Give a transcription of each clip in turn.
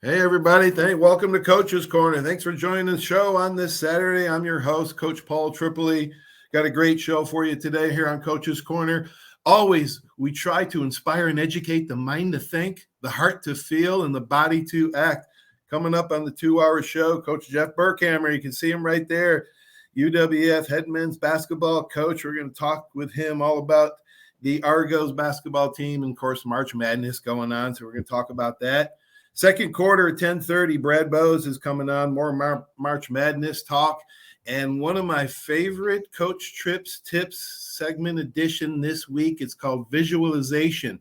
Hey, everybody. Welcome to Coaches Corner. Thanks for joining the show on this Saturday. I'm your host, Coach Paul Tripoli. Got a great show for you today here on Coaches Corner. Always, we try to inspire and educate the mind to think, the heart to feel, and the body to act. Coming up on the 2-hour show, Coach Jeff Burkhammer. You can see him right there, UWF head men's basketball coach. We're going to talk with him all about the Argos basketball team and, of course, March Madness going on. So we're going to talk about that. Second quarter at 10:30, Brad Bowes is coming on, more March Madness talk. And one of my favorite Coach Trips Tips segment edition this week, it's called Visualization.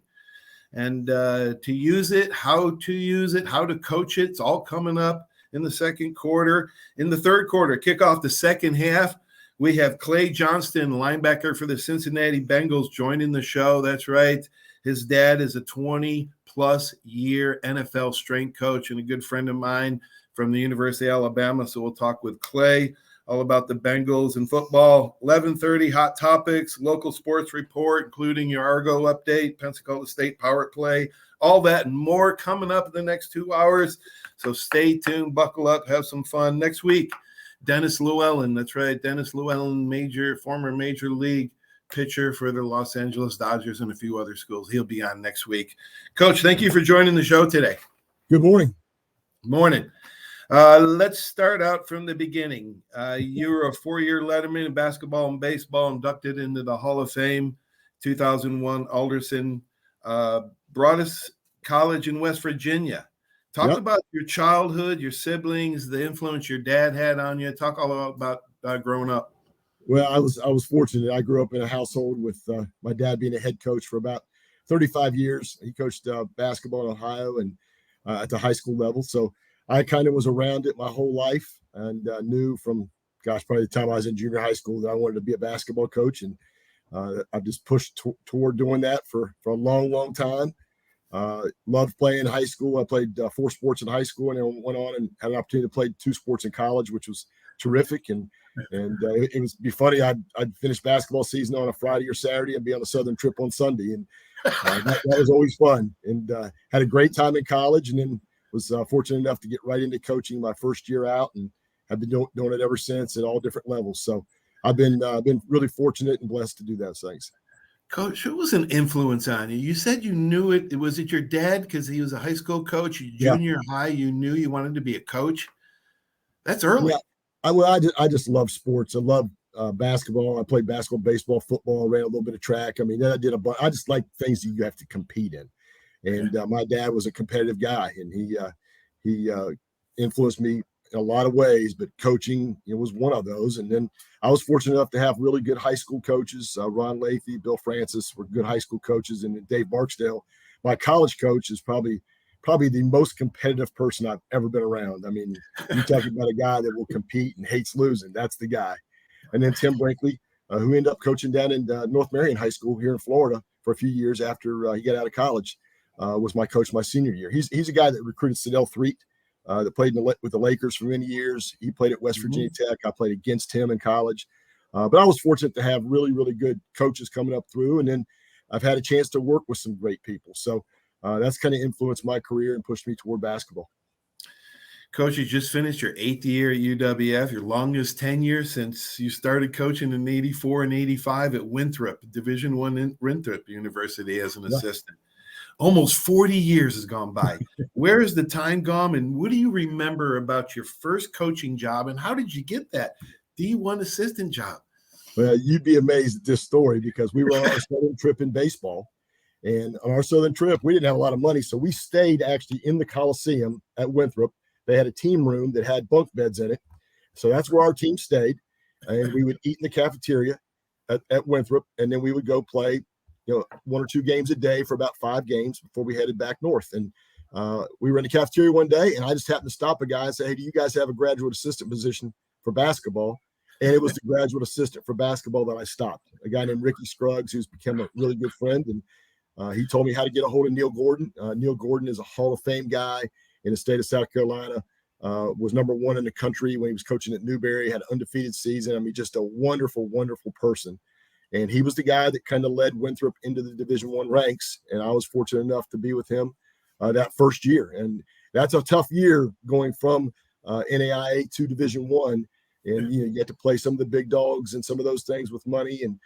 And to use it, how to coach it, it's all coming up in the second quarter. In the third quarter, kick off the second half, we have Clay Johnston, linebacker for the Cincinnati Bengals, joining the show. That's right. His dad is a 20-plus year NFL strength coach and a good friend of mine from the University of Alabama. So we'll talk with Clay all about the Bengals and football. 11:30, hot topics, local sports report, including your Argo update, Pensacola State power play, all that and more coming up in the next 2 hours. So stay tuned, buckle up, have some fun. Next week, Dennis Llewellyn. That's right, Dennis Llewellyn, former major league pitcher for the Los Angeles Dodgers and a few other schools. He'll be on next week. Coach, thank you for joining the show today. Good morning. Morning. Let's start out from the beginning. You were a 4-year letterman in basketball and baseball, inducted into the Hall of Fame, 2001 Alderson. Broadus College in West Virginia. Talk about your childhood, your siblings, the influence your dad had on you. Talk all about growing up. Well, I was fortunate. I grew up in a household with my dad being a head coach for about 35 years. He coached basketball in Ohio and at the high school level. So I kind of was around it my whole life and knew from, probably the time I was in junior high school that I wanted to be a basketball coach. And I've just pushed toward doing that for a long, long time. Loved playing in high school. I played 4 sports in high school and then went on and had an opportunity to play 2 sports in college, which was terrific. And it was be funny. I'd finish basketball season on a Friday or Saturday and be on the Southern Trip on Sunday. And that was always fun. And had a great time in college and then was fortunate enough to get right into coaching my first year out and have been doing it ever since at all different levels. So I've been really fortunate and blessed to do those things. Coach, who was an influence on you? You said you knew it. Was it your dad because he was a high school coach? Junior high, you knew you wanted to be a coach? That's early. Yeah. I just love sports. I love basketball. I played basketball, baseball, football, ran a little bit of track. I mean, then I did I just like things that you have to compete in. And my dad was a competitive guy, and he influenced me in a lot of ways, but coaching was one of those. And then I was fortunate enough to have really good high school coaches. Ron Lathy, Bill Francis were good high school coaches, and then Dave Barksdale, my college coach, is probably the most competitive person I've ever been around. I mean, you're talking about a guy that will compete and hates losing. That's the guy. And then Tim Brinkley, who ended up coaching down in North Marion High School here in Florida for a few years after he got out of college, was my coach my senior year. He's a guy that recruited Sidell Threet, that played with the Lakers for many years. He played at West Virginia Tech. I played against him in college. But I was fortunate to have really, really good coaches coming up through. And then I've had a chance to work with some great people. So that's kind of influenced my career and pushed me toward basketball. Coach, you just finished your 8th year at UWF, your longest tenure since you started coaching in 84 and 85 at Winthrop, Division I in Winthrop University as an assistant. Almost 40 years has gone by. Where has the time gone, and what do you remember about your first coaching job, and how did you get that D1 assistant job? Well, you'd be amazed at this story because we were on our southern trip in baseball. And on our southern trip, we didn't have a lot of money, so we stayed actually in the Coliseum at Winthrop. They had a team room that had bunk beds in it. So that's where our team stayed. And we would eat in the cafeteria at Winthrop, and then we would go play 1 or 2 games a day for about 5 games before we headed back north. And we were in the cafeteria one day, and I just happened to stop a guy and say, "Hey, do you guys have a graduate assistant position for basketball?" And it was the graduate assistant for basketball that I stopped, a guy named Ricky Scruggs, who's become a really good friend. And he told me how to get a hold of Neil Gordon. Neil Gordon is a Hall of Fame guy in the state of South Carolina, was number 1 in the country when he was coaching at Newberry, had an undefeated season. I mean, just a wonderful, wonderful person. And he was the guy that kind of led Winthrop into the Division I ranks. And I was fortunate enough to be with him that first year. And that's a tough year going from NAIA to Division One, and you get to play some of the big dogs and some of those things with money, and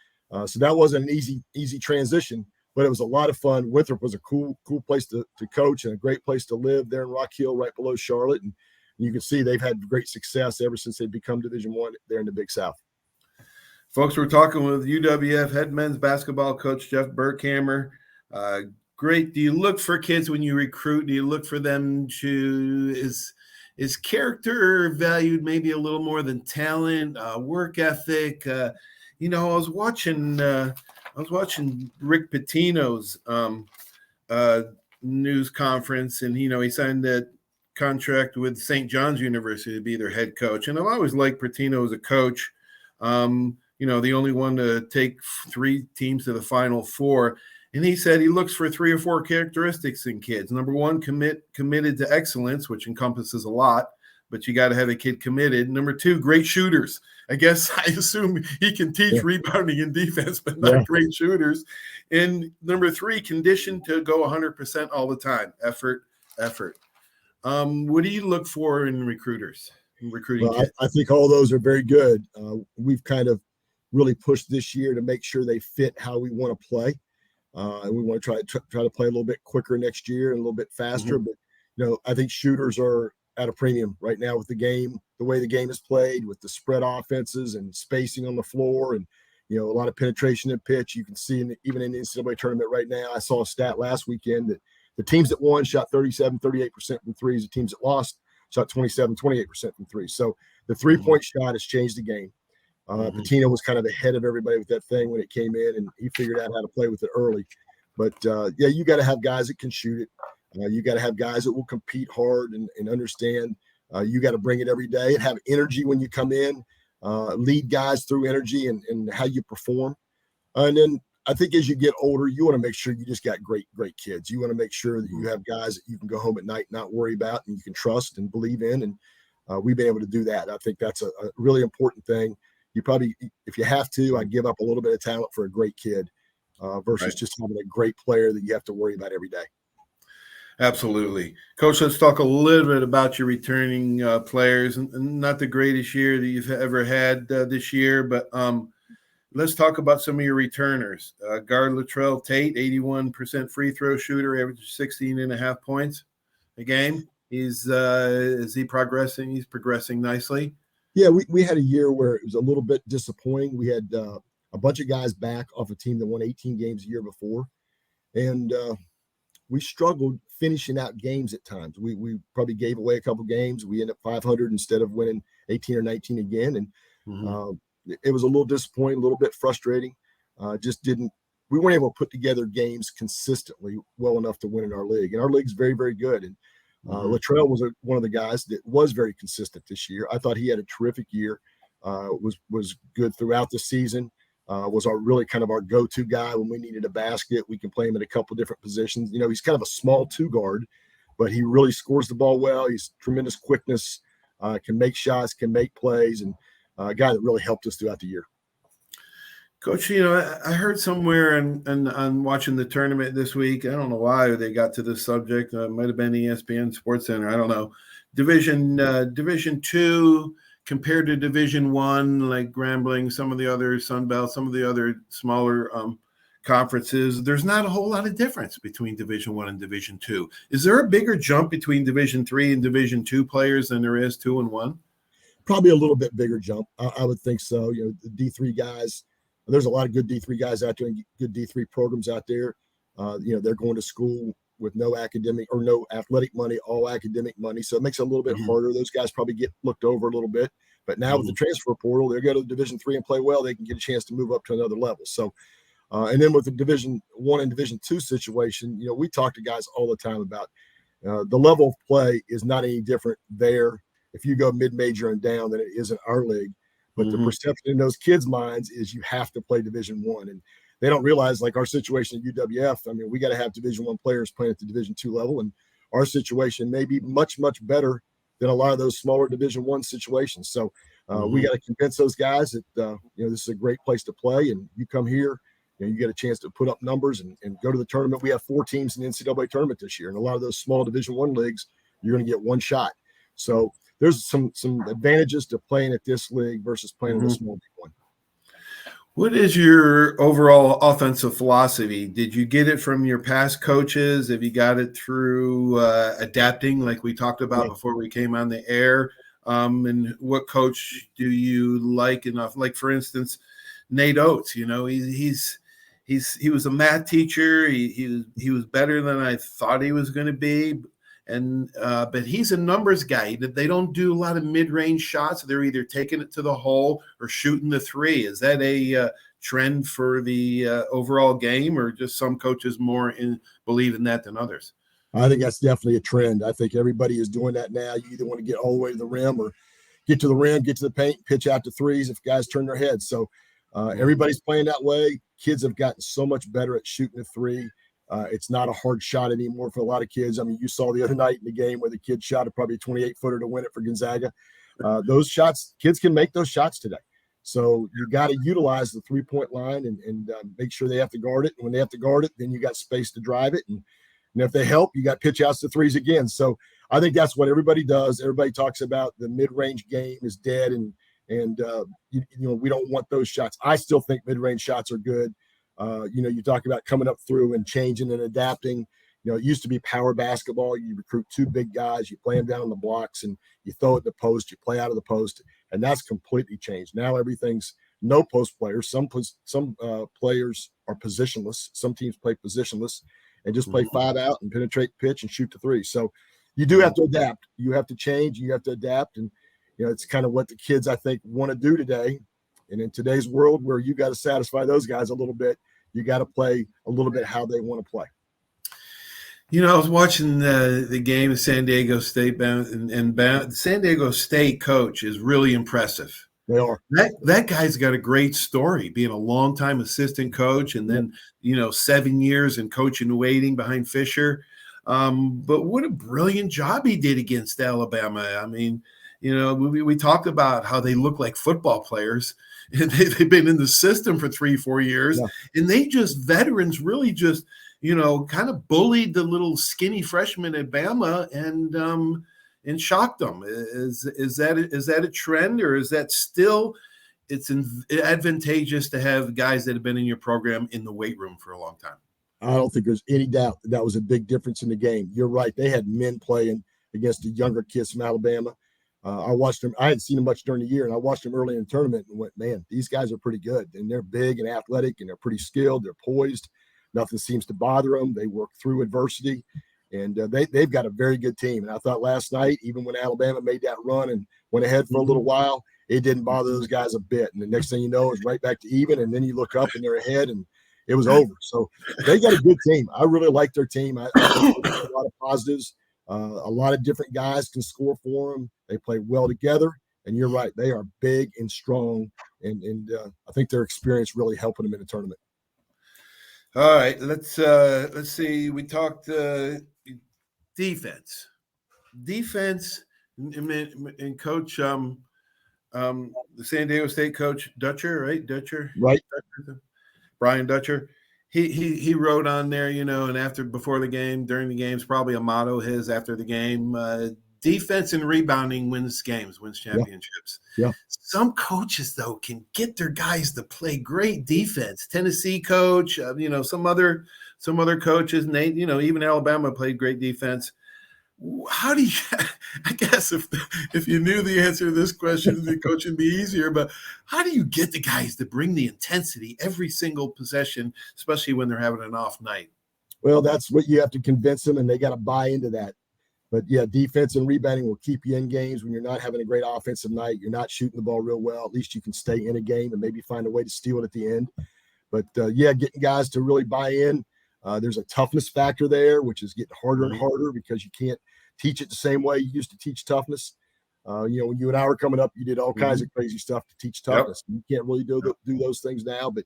so that wasn't an easy transition, but it was a lot of fun. Winthrop was a cool place to coach and a great place to live there in Rock Hill, right below Charlotte, and you can see they've had great success ever since they've become Division One there in the Big South. Folks, we're talking with UWF head men's basketball coach Jeff Berkhammer. Great. Do you look for kids when you recruit? Do you look for them to is character valued maybe a little more than talent, work ethic? I was watching Rick Pitino's news conference, and he signed that contract with St. John's University to be their head coach. And I've always liked Pitino as a coach. The only one to take 3 teams to the Final Four. And he said he looks for 3 or 4 characteristics in kids. Number 1, committed to excellence, which encompasses a lot, but you got to have a kid committed. Number 2, great shooters. I assume he can teach rebounding and defense, but not great shooters. And number 3, conditioned to go 100% all the time. Effort. What do you look for in recruiting kids? I think all those are very good. We've kind of really pushed this year to make sure they fit how we want to play. And we want to try to play a little bit quicker next year and a little bit faster. But, I think shooters are at a premium right now with the game, the way the game is played, with the spread offenses and spacing on the floor, and, a lot of penetration and pitch. You can see even in the NCAA tournament right now. I saw a stat last weekend that the teams that won shot 38% from threes. The teams that lost shot 28% from threes. So the three-point shot has changed the game. Pitino was kind of ahead of everybody with that thing when it came in, and he figured out how to play with it early. But, you got to have guys that can shoot it. You got to have guys that will compete hard and understand. You got to bring it every day and have energy when you come in, lead guys through energy and how you perform. And then I think as you get older, you want to make sure you just got great kids. You want to make sure that you have guys that you can go home at night, not worry about, and you can trust and believe in. And we've been able to do that. I think that's a really important thing. You probably, if you have to, I'd give up a little bit of talent for a great kid versus just having a great player that you have to worry about every day. Absolutely. Coach, let's talk a little bit about your returning players, and not the greatest year that you've ever had this year, but let's talk about some of your returners. Guard Latrell Tate, 81% free throw shooter, averages 16.5 points a game. Is he progressing? He's progressing nicely. Yeah, we had a year where it was a little bit disappointing. We had a bunch of guys back off a team that won 18 games a year before, and we struggled finishing out games at times. We probably gave away a couple games. We ended up 500 instead of winning 18 or 19 again, and it was a little disappointing, a little bit frustrating. We weren't able to put together games consistently well enough to win in our league, and our league's very, very good. And Latrell was one of the guys that was very consistent this year. I thought he had a terrific year. Was good throughout the season. Was really kind of our go-to guy when we needed a basket. We can play him in a couple different positions. He's kind of a small 2 guard, but he really scores the ball well. He's tremendous quickness, can make shots, can make plays, and a guy that really helped us throughout the year. Coach, I heard somewhere on watching the tournament this week, I don't know why they got to this subject. It might have been ESPN Sports Center. I don't know. Division 2 compared to Division 1, like Grambling, some of the other Sunbelt, some of the other smaller conferences, there's not a whole lot of difference between Division 1 and Division 2. Is there a bigger jump between Division 3 and Division 2 players than there is 2 and 1? Probably a little bit bigger jump. I would think so. The D3 guys, there's a lot of good D3 guys out there and good D3 programs out there. They're going to school with no academic or no athletic money, all academic money. So it makes it a little bit harder. Those guys probably get looked over a little bit. But now with the transfer portal, they go to Division 3 and play well. They can get a chance to move up to another level. So, and then with the Division 1 and Division 2 situation, we talk to guys all the time about the level of play is not any different there if you go mid-major and down than it is in our league. But the perception in those kids' minds is you have to play Division 1. And they don't realize, like our situation at UWF, I mean, we got to have Division 1 players playing at the Division 2 level. And our situation may be much, much better than a lot of those smaller Division 1 situations. So we got to convince those guys that, this is a great place to play. And you come here, you get a chance to put up numbers and go to the tournament. We have 4 teams in the NCAA tournament this year. And a lot of those small Division 1 leagues you're going to get one shot. So there's some advantages to playing at this league versus playing in the small league one. What is your overall offensive philosophy? Did you get it from your past coaches? Have you got it through adapting, like we talked about before we came on the air? And what coach do you like enough? Like, for instance, Nate Oates. You know, he was a math teacher. He was better than I thought he was going to be. And but he's a numbers guy. They don't do a lot of mid-range shots. They're either taking it to the hole or shooting the three. Is that a trend for the overall game, or just some coaches more believe in that than others? I think that's definitely a trend. I think everybody is doing that now. You either want to get all the way to the rim or get to the rim, get to the paint, pitch out to threes if guys turn their heads. So everybody's playing that way. Kids have gotten so much better at shooting a three. It's not a hard shot anymore for a lot of kids. I mean, you saw the other night in the game where the kid shot a probably 28-footer to win it for Gonzaga. Those shots, kids can make those shots today. So you got to utilize the three-point line and make sure they have to guard it. And when they have to guard it, then you got space to drive it. And if they help, you got pitch outs to threes again. So I think that's what everybody does. Everybody talks about the mid-range game is dead, and we don't want those shots. I still think mid-range shots are good. You talk about coming up through and changing and adapting. It used to be power basketball. You recruit two big guys, you play them down on the blocks, and you throw it in the post, you play out of the post, and that's completely changed. Now everything's no post players. Some players are positionless. Some teams play positionless and just play five out and penetrate pitch and shoot the three. So you do have to adapt. You have to change. You have to adapt. And, it's kind of what the kids, I think, want to do today. And in today's world where you got to satisfy those guys a little bit, you got to play a little bit how they want to play. I was watching the game of San Diego State, and San Diego State coach is really impressive. They are. That guy's got a great story, being a longtime assistant coach, and then 7 years in coaching and waiting behind Fisher. But what a brilliant job he did against Alabama. I mean, we talked about how they look like football players. And they've been in the system for 3-4 years, and they veterans really just, kind of bullied the little skinny freshman at Bama and shocked them. Is that a trend, or is that still it's advantageous to have guys that have been in your program in the weight room for a long time? I don't think there's any doubt that was a big difference in the game. You're right. They had men playing against the younger kids from Alabama. I watched them. I hadn't seen them much during the year, and I watched them early in the tournament and went, man, these guys are pretty good. And they're big and athletic, and they're pretty skilled. They're poised. Nothing seems to bother them. They work through adversity, and they've got a very good team. And I thought last night, even when Alabama made that run and went ahead for a little while, it didn't bother those guys a bit. And the next thing you know, it's right back to even, and then you look up and they're ahead, and it was over. So they got a good team. I really like their team. I think there's a lot of positives. A lot of different guys can score for them. They play well together, and you're right. They are big and strong, and I think their experience really helping them in the tournament. All right, let's see. We talked defense, and coach the San Diego State coach Dutcher, right? Right. Brian Dutcher. He wrote on there, and before the game, during the games, probably a motto his after the game: defense and rebounding wins championships. Yeah. Some coaches though can get their guys to play great defense. Tennessee coach, some other coaches, Nate, even Alabama played great defense. How do you? I guess if you knew the answer to this question, the coach would be easier. But how do you get the guys to bring the intensity every single possession, especially when they're having an off night? Well, that's what you have to convince them, and they got to buy into that. But yeah, defense and rebounding will keep you in games when you're not having a great offensive night. You're not shooting the ball real well. At least you can stay in a game and maybe find a way to steal it at the end. But getting guys to really buy in. There's a toughness factor there, which is getting harder and harder because you can't teach it the same way you used to teach toughness. When you and I were coming up, you did all kinds of crazy stuff to teach toughness. Yep. You can't really do those things now. But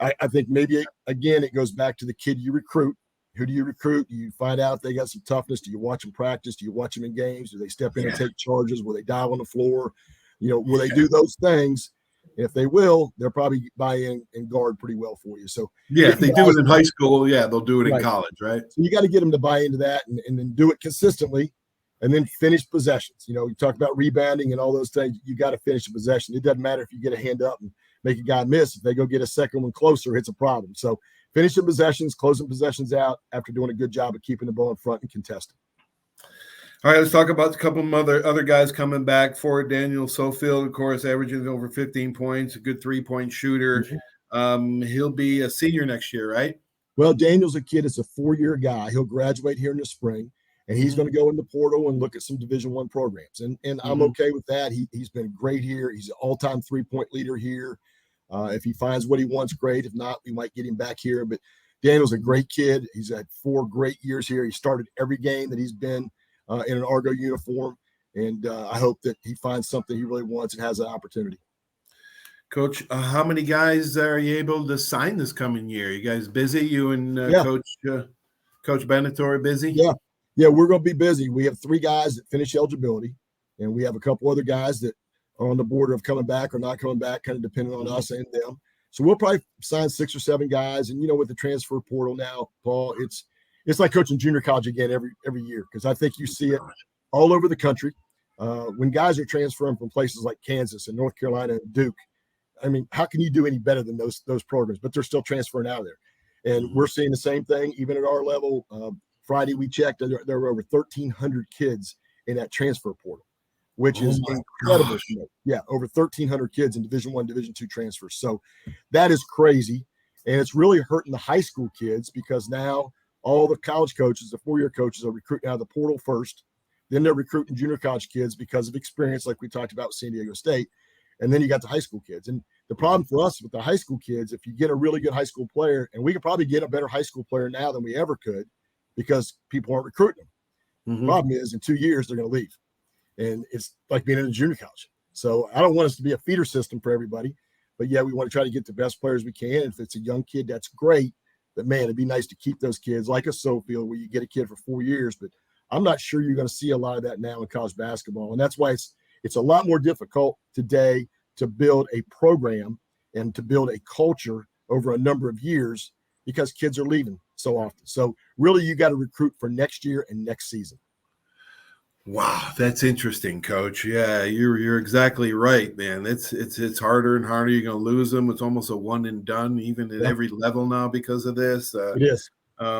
I think maybe, again, it goes back to the kid you recruit. Who do you recruit? Do you find out if they got some toughness? Do you watch them practice? Do you watch them in games? Do they step in and take charges? Will they dive on the floor? Will they do those things? If they will, they'll probably buy in and guard pretty well for you. So if they do it in high school, they'll do it in college, right? So you got to get them to buy into that and then do it consistently. And then finish possessions. You talk about rebounding and all those things. You got to finish a possession. It doesn't matter if you get a hand up and make a guy miss. If they go get a second one closer, it's a problem. So finishing possessions, closing possessions out after doing a good job of keeping the ball in front and contesting. All right, let's talk about a couple of other guys coming back for it. Daniel Sofield, of course, averaging over 15 points, a good three-point shooter. He'll be a senior next year, right? Well, Daniel's a kid. It's a 4-year guy. He'll graduate here in the spring. And he's going to go in the portal and look at some Division I programs. And I'm okay with that. He's been great here. He's an all-time three-point leader here. If he finds what he wants, great. If not, we might get him back here. But Daniel's a great kid. He's had 4 great years here. He started every game that he's been in an Argo uniform. And I hope that he finds something he really wants and has an opportunity. Coach, how many guys are you able to sign this coming year? You guys busy? You and Coach Benator busy? Yeah, we're going to be busy. We have 3 guys that finish eligibility, and we have a couple other guys that are on the border of coming back or not coming back, kind of depending on us and them. So we'll probably sign 6 or 7 guys. And, with the transfer portal now, Paul, it's like coaching junior college again every year, because I think you see it all over the country. When guys are transferring from places like Kansas and North Carolina and Duke, I mean, how can you do any better than those programs? But they're still transferring out of there. And we're seeing the same thing, even at our level. Friday, we checked, there were over 1,300 kids in that transfer portal, which is incredible. Yeah, over 1,300 kids in Division I, Division II transfers. So that is crazy. And it's really hurting the high school kids, because now all the college coaches, the 4-year coaches, are recruiting out of the portal first. Then they're recruiting junior college kids because of experience, like we talked about with San Diego State. And then you got the high school kids. And the problem for us with the high school kids, if you get a really good high school player, and we could probably get a better high school player now than we ever could, because people aren't recruiting them. The problem is, in 2 years, they're going to leave. And it's like being in a junior college. So I don't want us to be a feeder system for everybody. But, yeah, we want to try to get the best players we can. If it's a young kid, that's great. But, man, it'd be nice to keep those kids, like a Sofield, where you get a kid for 4 years. But I'm not sure you're going to see a lot of that now in college basketball. And that's why it's a lot more difficult today to build a program and to build a culture over a number of years, because kids are leaving so often. So really, you got to recruit for next year and next season. Wow, that's interesting, Coach. Yeah, you're exactly right, man. It's harder and harder. You're going to lose them. It's almost a one and done, even at every level now, because of this. It is. My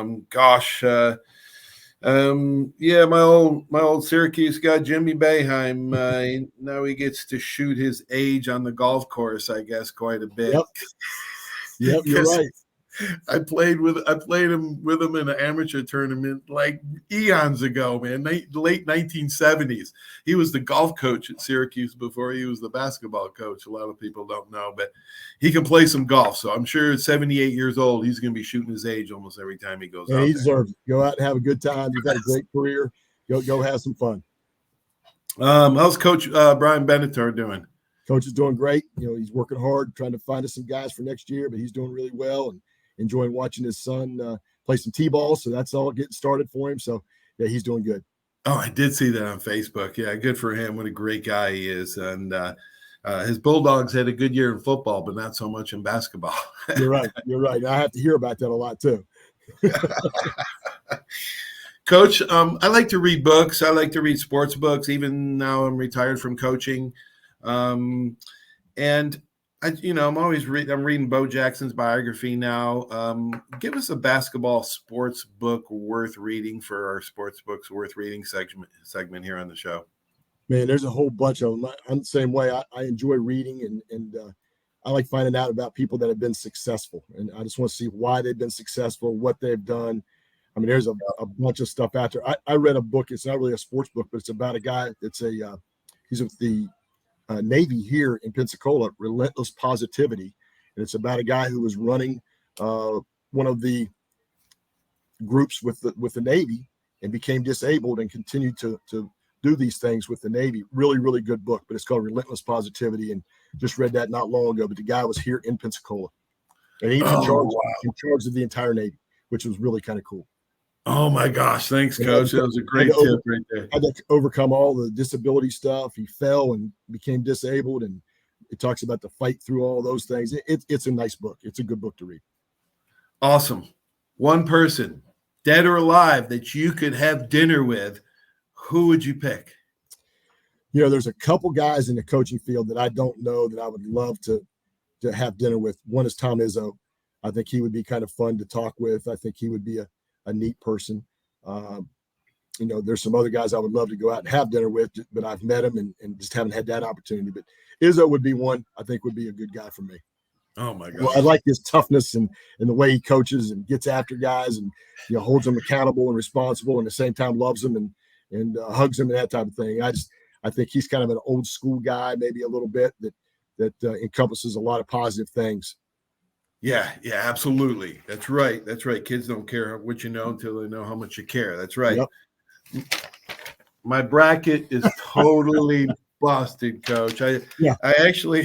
old Syracuse guy, Jimmy Boeheim, now he gets to shoot his age on the golf course, I guess, quite a bit. Yep, you're right. I played him with him in an amateur tournament like eons ago, man, late 1970s. He was the golf coach at Syracuse before he was the basketball coach. A lot of people don't know, but he can play some golf. So I'm sure at 78 years old, he's going to be shooting his age almost every time he goes out. He deserves it. Go out and have a good time. You've got a great career. Go have some fun. How's Coach Brian Benatar doing? Coach is doing great. He's working hard, trying to find us some guys for next year, but he's doing really well and enjoying watching his son play some T-ball. So that's all getting started for him. So, yeah, he's doing good. Oh, I did see that on Facebook. Yeah, good for him. What a great guy he is. And his Bulldogs had a good year in football, but not so much in basketball. You're right. I have to hear about that a lot too. Coach, I like to read books. I like to read sports books. Even now I'm retired from coaching. And I'm always I'm reading Bo Jackson's biography now. Give us a basketball sports book worth reading for our sports books worth reading segment here on the show. Man, there's a whole bunch of them. I'm the same way. I enjoy reading and I like finding out about people that have been successful. And I just want to see why they've been successful, what they've done. I mean, there's a bunch of stuff out there. I read a book. It's not really a sports book, but it's about a guy that's he's with the Navy here in Pensacola, Relentless Positivity. And it's about a guy who was running one of the groups with the Navy and became disabled and continued to do these things with the Navy. Really, really good book, but it's called Relentless Positivity. And just read that not long ago, but the guy was here in Pensacola. And he was in charge of the entire Navy, which was really kind of cool. Oh my gosh. Thanks, Coach. That was a great tip right there. Had to overcome all the disability stuff. He fell and became disabled. And it talks about the fight through all those things. It's a nice book. It's a good book to read. Awesome. One person, dead or alive, that you could have dinner with, who would you pick? There's a couple guys in the coaching field that I don't know that I would love to have dinner with. One is Tom Izzo. I think he would be kind of fun to talk with. I think he would be a neat person. There's some other guys I would love to go out and have dinner with, but I've met him and just haven't had that opportunity. But Izzo would be one I think would be a good guy for me. Oh my God! Well, I like his toughness and the way he coaches and gets after guys and holds them accountable and responsible, and at the same time loves them and hugs them and that type of thing. I think he's kind of an old school guy, maybe a little bit that encompasses a lot of positive things. Yeah, absolutely. That's right. Kids don't care what you know until they know how much you care. That's right. Yep. My bracket is totally busted, Coach. I actually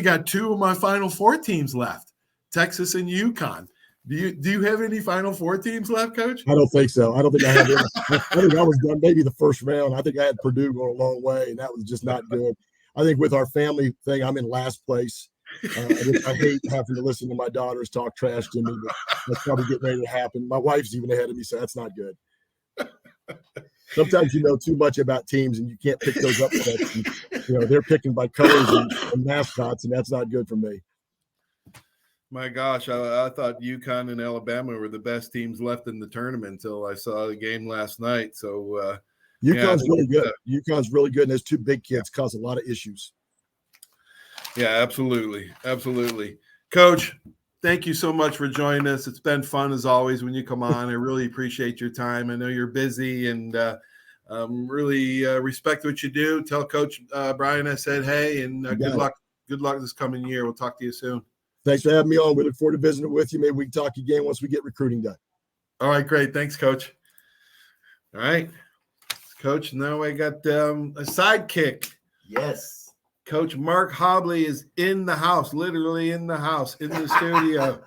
got two of my Final Four teams left, Texas and UConn. Do you have any Final Four teams left, Coach? I don't think so. I don't think I have any. I think I was done maybe the first round. I think I had Purdue going a long way, and that was just not good. I think with our family thing, I'm in last place. I hate having to listen to my daughters talk trash to me, but that's probably getting ready to happen. My wife's even ahead of me, so that's not good. Sometimes you know too much about teams and you can't pick those upsets. They're picking by colors and mascots, and that's not good for me. My gosh, I thought UConn and Alabama were the best teams left in the tournament until I saw the game last night. So UConn's really good. UConn's really good, and those two big kids cause a lot of issues. Yeah, absolutely. Coach, thank you so much for joining us. It's been fun as always when you come on. I really appreciate your time. I know you're busy and really respect what you do. Tell Coach Brian I said hey, and good luck. Good luck this coming year. We'll talk to you soon. Thanks for having me on. We look forward to visiting with you. Maybe we can talk again once we get recruiting done. All right, great. Thanks, Coach. All right, Coach. Now I got a sidekick. Yes. Coach Mark Hobley is in the house, literally in the house, in the studio.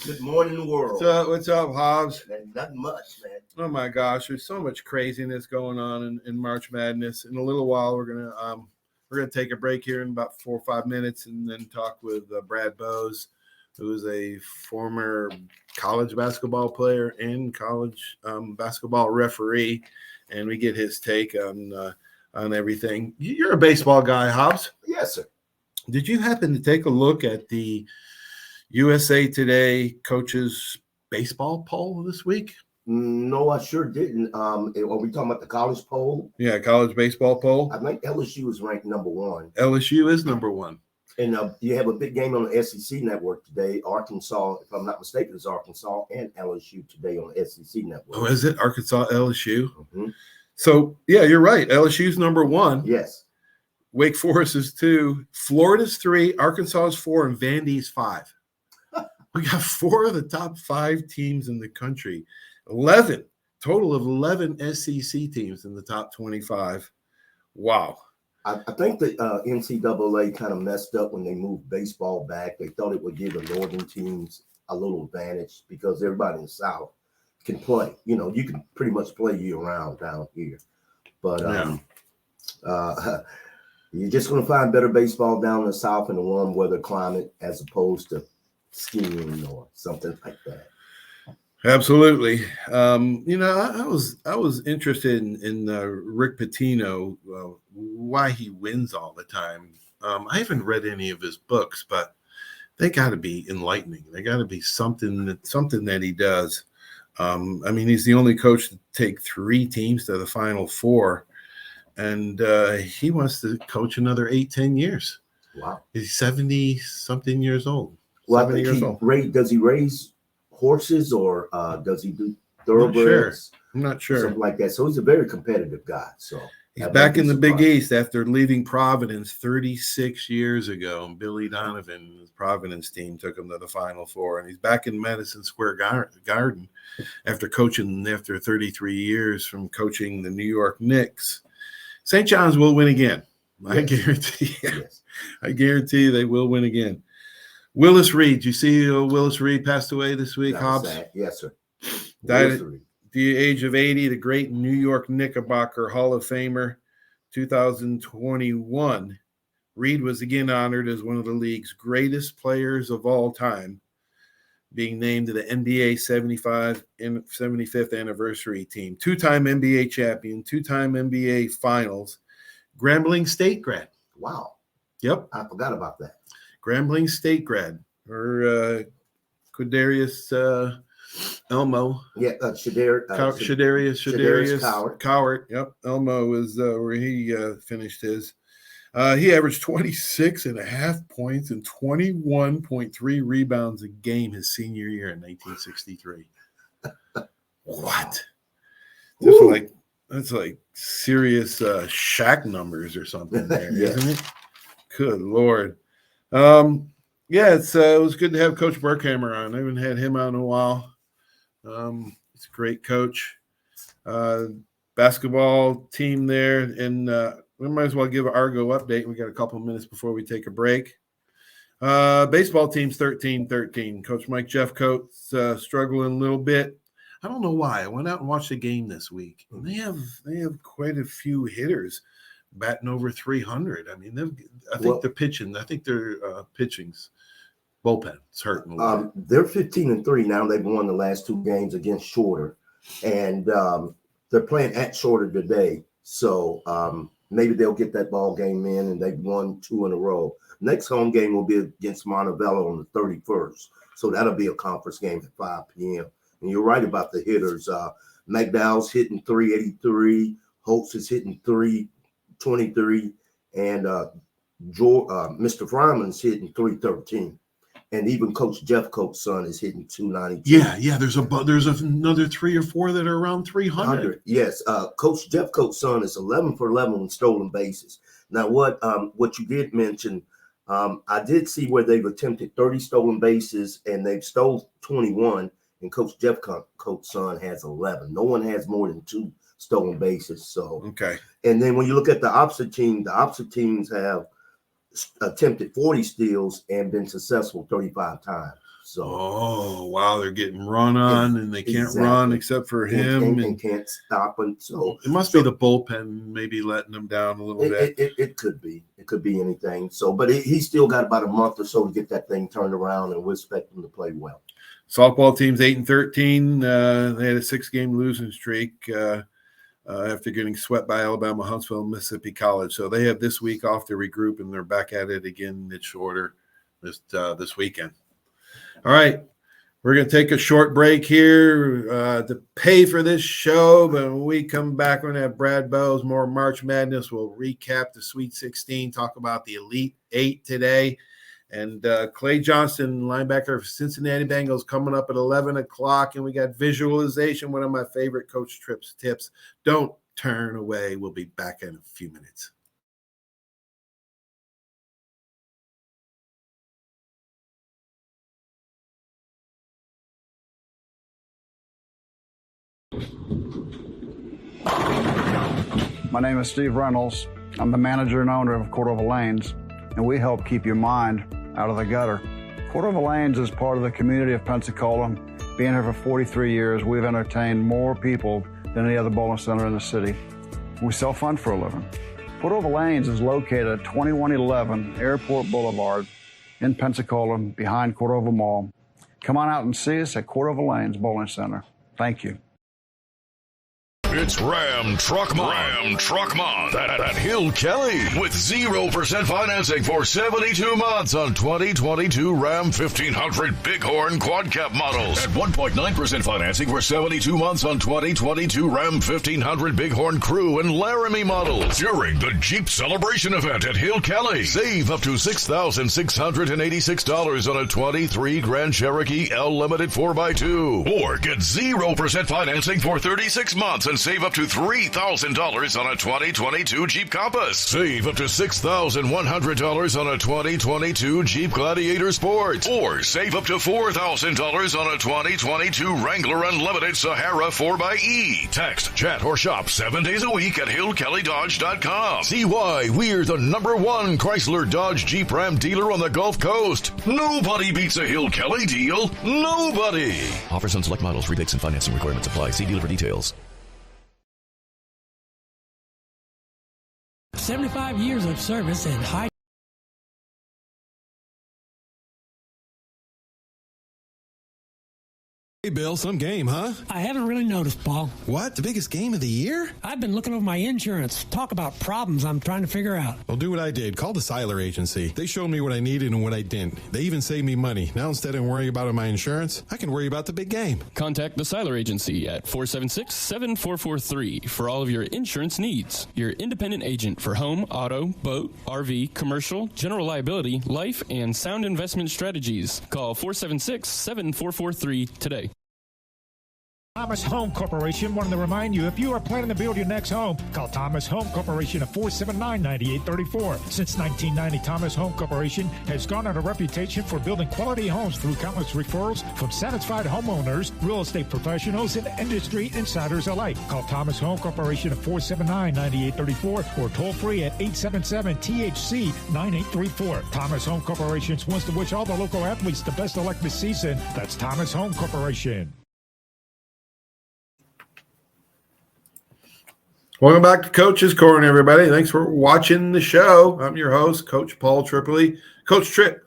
Good morning, world. What's up, Hobbs? Nothing much, man. Oh my gosh, there's so much craziness going on in March Madness. In a little while, we're gonna take a break here in about 4 or 5 minutes, and then talk with Brad Bowes, who is a former college basketball player and college basketball referee, and we get his take on everything. You're a baseball guy, Hobbs. Yes, sir. Did you happen to take a look at the USA Today coaches baseball poll this week? No, I sure didn't. Are we talking about the college poll? Yeah, college baseball poll. I think LSU is ranked number one. LSU is number one. And you have a big game on the SEC network today. Arkansas, if I'm not mistaken, is Arkansas and LSU today on the SEC network. Oh, is it Arkansas, LSU? Mm-hmm. So, yeah, you're right. LSU's number one. Yes. Wake Forest is 2. Florida's 3. Arkansas is 4. And Vandy's 5. We got 4 of the top 5 teams in the country. 11. Total of 11 SEC teams in the top 25. Wow. I think the NCAA kind of messed up when they moved baseball back. They thought it would give the northern teams a little advantage because everybody in the South can play. You can pretty much play year-round down here. But you're just going to find better baseball down in the South in the warm weather climate as opposed to skiing or something like that. Absolutely. I was interested in Rick Pitino, why he wins all the time. I haven't read any of his books, but they got to be enlightening. They got to be something that he does. He's the only coach to take 3 teams to the Final Four, and he wants to coach another 8-10 years. Wow. He's 70-something years old. Well, does he raise horses or does he do thoroughbreds? I'm not sure. Something like that. So he's a very competitive guy. So he's back in the Big East after leaving Providence 36 years ago. And Billy Donovan, his Providence team, took him to the Final Four. And he's back in Madison Square Garden after 33 years from coaching the New York Knicks. St. John's will win again. I guarantee you. Yes. I guarantee they will win again. Willis Reed. You see Willis Reed passed away this week, Hobbs? Yes, sir. Died at the age of 80, the great New York Knickerbocker Hall of Famer, 2021. Reed was again honored as one of the league's greatest players of all time. being named to the NBA 75th anniversary team. Two-time NBA champion, two-time NBA finals, Grambling State grad. Wow. Yep. I forgot about that. Grambling State grad. Or Quadarius Elmo. Yeah, Shadarius Cowart. Yep. Elmo is where he finished his. He averaged 26.5 points and 21.3 rebounds a game his senior year in 1963. What? That's like serious Shaq numbers or something there, Yeah. isn't it? Good Lord. It was good to have Coach Berkhammer on. I haven't had him on in a while. He's a great coach. Basketball team there, and we might as well give an Argo update. We got a couple of minutes before we take a break. Baseball team's 13-13. Coach Mike Jeffcoat's struggling a little bit. I don't know why. I went out and watched the game this week, and they have quite a few hitters batting over 300. I mean, I think their pitching's bullpen's hurting a little bit. They're 15-3 now. They've won the last two games against Shorter, and they're playing at Shorter today. So maybe they'll get that ball game in, and they've won 2 in a row. Next home game will be against Montevallo on the 31st. So that'll be a conference game at 5 p.m. And you're right about the hitters. McDowell's hitting 383. Holtz is hitting 323. And Mr. Fryman's hitting 313. And even Coach Jeffcoat's son is hitting 292. Yeah. There's another 3 or 4 that are around 300. Yes. Coach Jeffcoat's son is 11 for 11 on stolen bases. Now, what you did mention, I did see where they've attempted 30 stolen bases and they've stole 21. And Coach Jeffcoat's son has 11. No one has more than 2 stolen bases. So okay. And then when you look at the opposite teams have attempted 40 steals and been successful 35 times. So they're getting run on and they can't run except for him and can't stop them. So it must be the bullpen maybe letting them down a little bit. It could be. It could be anything. So, but he's still got about a month or so to get that thing turned around, and we expect him to play well. Softball team's 8-13. They had a 6-game losing streak after getting swept by Alabama, Huntsville, and Mississippi College. So they have this week off to regroup, and they're back at it again at Shorter this weekend. All right, we're going to take a short break here to pay for this show, but when we come back, we're going to have Brad Bowes, more March Madness. We'll recap the Sweet 16, talk about the Elite 8 today. And Clay Johnston, linebacker of Cincinnati Bengals, coming up at 11 o'clock. And we got visualization, one of my favorite Coach Trips tips. Don't turn away. We'll be back in a few minutes. My name is Steve Reynolds. I'm the manager and owner of Cordova Lanes, and we help keep your mind out of the gutter. Cordova Lanes is part of the community of Pensacola. Being here for 43 years, we've entertained more people than any other bowling center in the city. We self-fund for a living. Cordova Lanes is located at 2111 Airport Boulevard in Pensacola, behind Cordova Mall. Come on out and see us at Cordova Lanes Bowling Center. Thank you. It's Ram Truck Month at Hill Kelly with 0% financing for 72 months on 2022 Ram 1500 Bighorn Quad Cab models. At 1.9% financing for 72 months on 2022 Ram 1500 Bighorn Crew and Laramie models. During the Jeep Celebration event at Hill Kelly, save up to $6,686 on a 23 Grand Cherokee L Limited 4x2. Or get 0% financing for 36 months and save up to $3,000 on a 2022 Jeep Compass. Save up to $6,100 on a 2022 Jeep Gladiator Sport. Or save up to $4,000 on a 2022 Wrangler Unlimited Sahara 4xe. Text, chat, or shop 7 days a week at HillKellyDodge.com. See why we're the #1 Chrysler Dodge Jeep Ram dealer on the Gulf Coast. Nobody beats a Hill Kelly deal. Nobody. Offers on select models, rebates and financing requirements apply. See dealer for details. 75 years of service and high Hey, Bill, some game, huh? I haven't really noticed, Paul. What? The biggest game of the year? I've been looking over my insurance. Talk about problems I'm trying to figure out. Well, do what I did. Call the Seiler Agency. They showed me what I needed and what I didn't. They even saved me money. Now, instead of worrying about my insurance, I can worry about the big game. Contact the Seiler Agency at 476-7443 for all of your insurance needs. Your independent agent for home, auto, boat, RV, commercial, general liability, life, and sound investment strategies. Call 476-7443 today. Thomas Home Corporation wanted to remind you, if you are planning to build your next home, call Thomas Home Corporation at 479-9834. Since 1990, Thomas Home Corporation has garnered a reputation for building quality homes through countless referrals from satisfied homeowners, real estate professionals, and industry insiders alike. Call Thomas Home Corporation at 479-9834 or toll free at 877-THC-9834. Thomas Home Corporation wants to wish all the local athletes the best of luck this season. That's Thomas Home Corporation. Welcome back to Coach's Corner, everybody. Thanks for watching the show. I'm your host, Coach Paul Tripoli. Coach Trip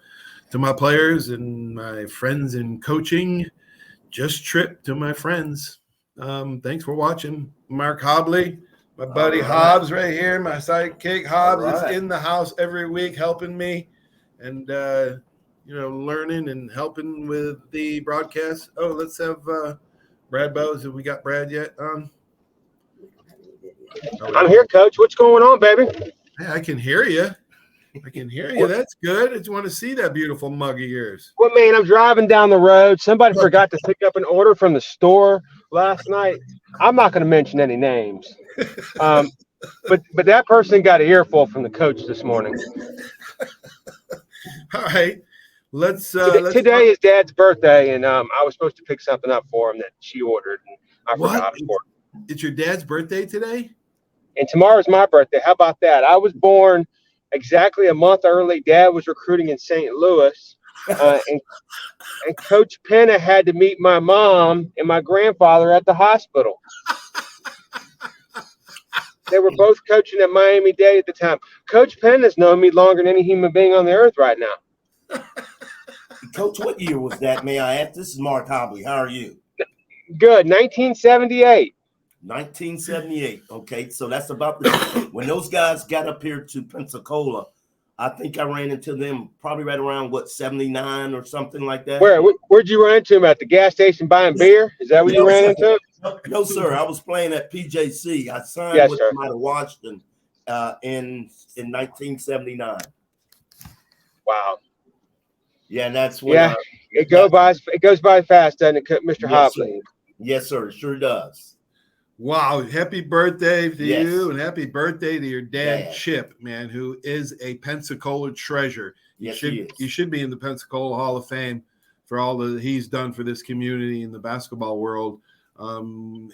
to my players and my friends in coaching. Just Trip to my friends. Thanks for watching. Mark Hobley, my buddy Hobbs right here, my sidekick. Hobbs is in the house every week helping me and, learning and helping with the broadcast. Oh, let's have Brad Bowes. Have we got Brad yet on? I'm here, Coach. What's going on, baby? Hey, I can hear you. That's good. I just want to see that beautiful mug of yours. Well, man, I'm driving down the road. Somebody forgot to pick up an order from the store last night. I'm not going to mention any names. But that person got an earful from the coach this morning. All right. Today is Dad's birthday, and I was supposed to pick something up for him that she ordered, and I forgot for it. It's your dad's birthday today? And tomorrow's my birthday. How about that? I was born exactly a month early. Dad was recruiting in St. Louis. And Coach Penna had to meet my mom and my grandfather at the hospital. They were both coaching at Miami-Dade at the time. Coach Penna's known me longer than any human being on the earth right now. Coach, what year was that, may I ask? This is Mark Hobley. How are you? Good. 1978. 1978. Okay, so that's about when those guys got up here to Pensacola. I think I ran into them probably right around 79 or something like that. Where'd you run into them at the gas station buying beer? Is that where you ran into them? No, sir. I was playing at PJC. I signed with them out of Washington in 1979. Wow. Yeah, and that's when. It goes by fast, doesn't it, Mr. Hobley? Yes, sir. It sure does. Wow. Happy birthday to you, and happy birthday to your dad, Chip, man, who is a Pensacola treasure. Yes, he should be in the Pensacola Hall of Fame for all that he's done for this community in the basketball world.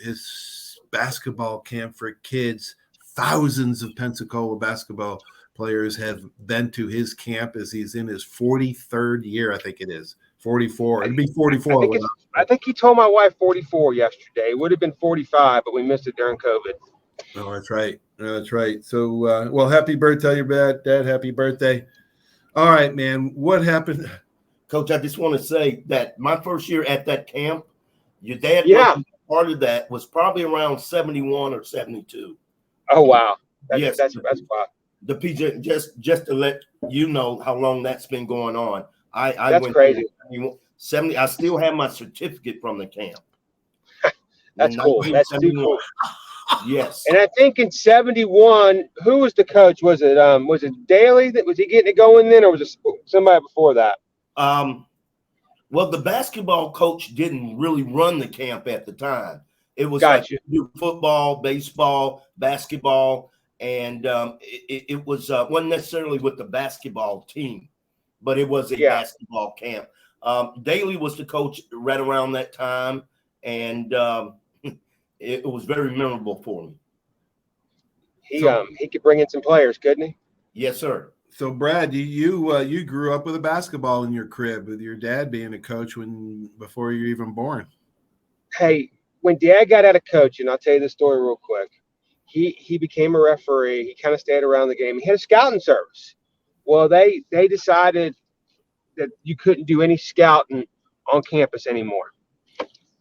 His basketball camp for kids, thousands of Pensacola basketball players have been to his camp as he's in his 43rd year, I think it is. 44. It'd be 44. I think he told my wife 44 yesterday. It would have been 45, but we missed it during COVID. Oh, that's right. That's right. So, well, happy birthday, your dad. Happy birthday. All right, man. What happened? Coach, I just want to say that my first year at that camp, your dad part of that was probably around 71 or 72. Oh, wow. That's wow. The PJ, just to let you know how long that's been going on. That's crazy. 70. I still have my certificate from the camp. That's cool. That's too cool. Yes. And I think in 71, who was the coach? Was it Daly that was he getting it going then, or was it somebody before that? Well, the basketball coach didn't really run the camp at the time. It was football, baseball, basketball, and it was wasn't necessarily with the basketball team, but it was a basketball camp. Daly was the coach right around that time, and it was very memorable for me. He could bring in some players, couldn't he? Yes, sir. So, Brad, you grew up with a basketball in your crib with your dad being a coach before you were even born. Hey, when Dad got out of coaching, I'll tell you this story real quick. He became a referee. He kind of stayed around the game. He had a scouting service. Well, they decided that you couldn't do any scouting on campus anymore.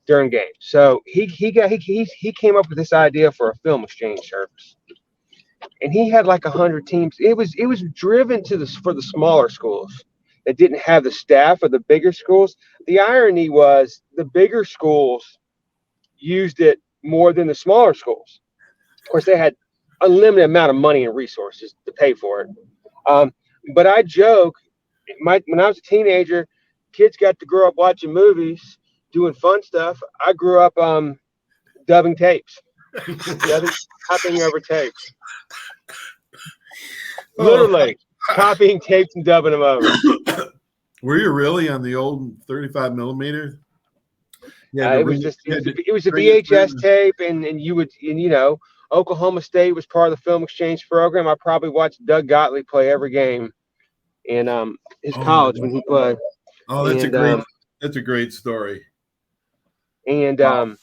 during games. So he came up with this idea for a film exchange service, and he had like 100 teams. It was driven for the smaller schools that didn't have the staff of the bigger schools. The irony was the bigger schools used it more than the smaller schools. Of course, they had unlimited amount of money and resources to pay for it. But I joke, when I was a teenager, kids got to grow up watching movies, doing fun stuff. I grew up dubbing tapes, copying over tapes. Literally copying tapes and dubbing them over. Were you really on the old 35 millimeter? Yeah, it was a VHS tape, and you would, Oklahoma State was part of the film exchange program. I probably watched Doug Gottlieb play every game in his college when he played. Oh, that's a great story. And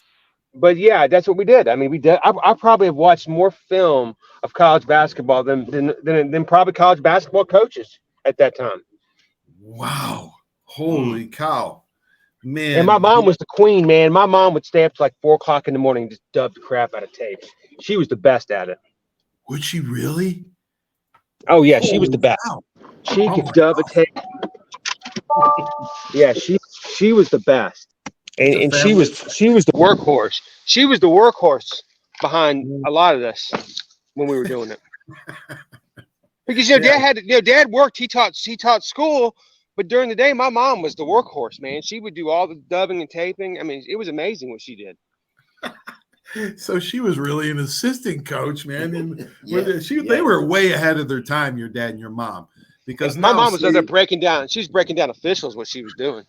but yeah, that's what we did. I mean, we did. I probably have watched more film of college basketball than probably college basketball coaches at that time. Wow! Holy cow, man! And my mom was the queen, man. My mom would stay up to like 4 o'clock in the morning and just dub the crap out of tapes. She was the best at it. Would she really? Oh yeah, she was the best. Wow. She could dub a tape. Yeah, she was the best. And she was the workhorse. She was the workhorse behind a lot of this when we were doing it. Because Dad worked. He taught school, but during the day, my mom was the workhorse. Man, she would do all the dubbing and taping. I mean, it was amazing what she did. So she was really an assistant coach, man. And they were way ahead of their time. Your dad and your mom, because my mom was there breaking down. She was breaking down officials what she was doing.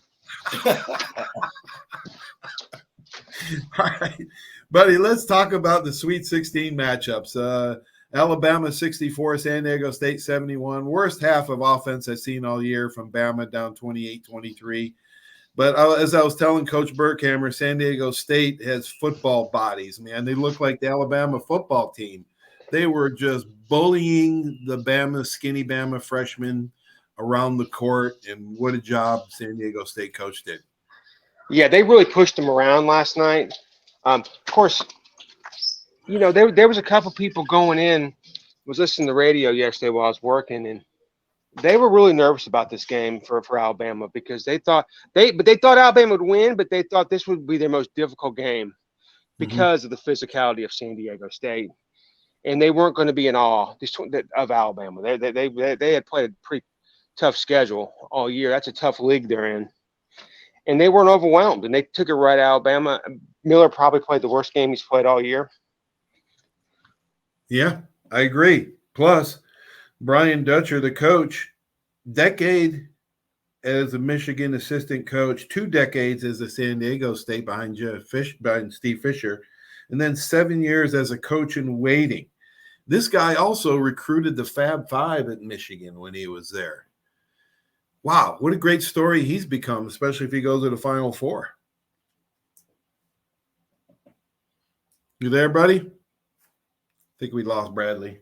All right, buddy, let's talk about the Sweet 16 matchups. Alabama 64, San Diego State 71. Worst half of offense I've seen all year from Bama, down 28-23. But as I was telling Coach Burkhammer, San Diego State has football bodies, man. They look like the Alabama football team. They were just bullying the skinny Bama freshmen around the court, and what a job San Diego State coach did. Yeah, they really pushed them around last night. Of course, there was a couple people going in. I was listening to the radio yesterday while I was working, and they were really nervous about this game for Alabama because they thought Alabama would win, but they thought this would be their most difficult game because of the physicality of San Diego State, and they weren't going to be in awe of Alabama. They had played a pretty tough schedule all year. That's a tough league they're in. And they weren't overwhelmed, and they took it right at Alabama. Miller probably played the worst game he's played all year. Yeah, I agree. Plus, Brian Dutcher, the coach, decade as a Michigan assistant coach, 2 decades as a San Diego State behind Steve Fisher, and then 7 years as a coach in waiting. This guy also recruited the Fab Five at Michigan when he was there. Wow, what a great story he's become, especially if he goes to the Final Four. You there, buddy? I think we lost Bradley.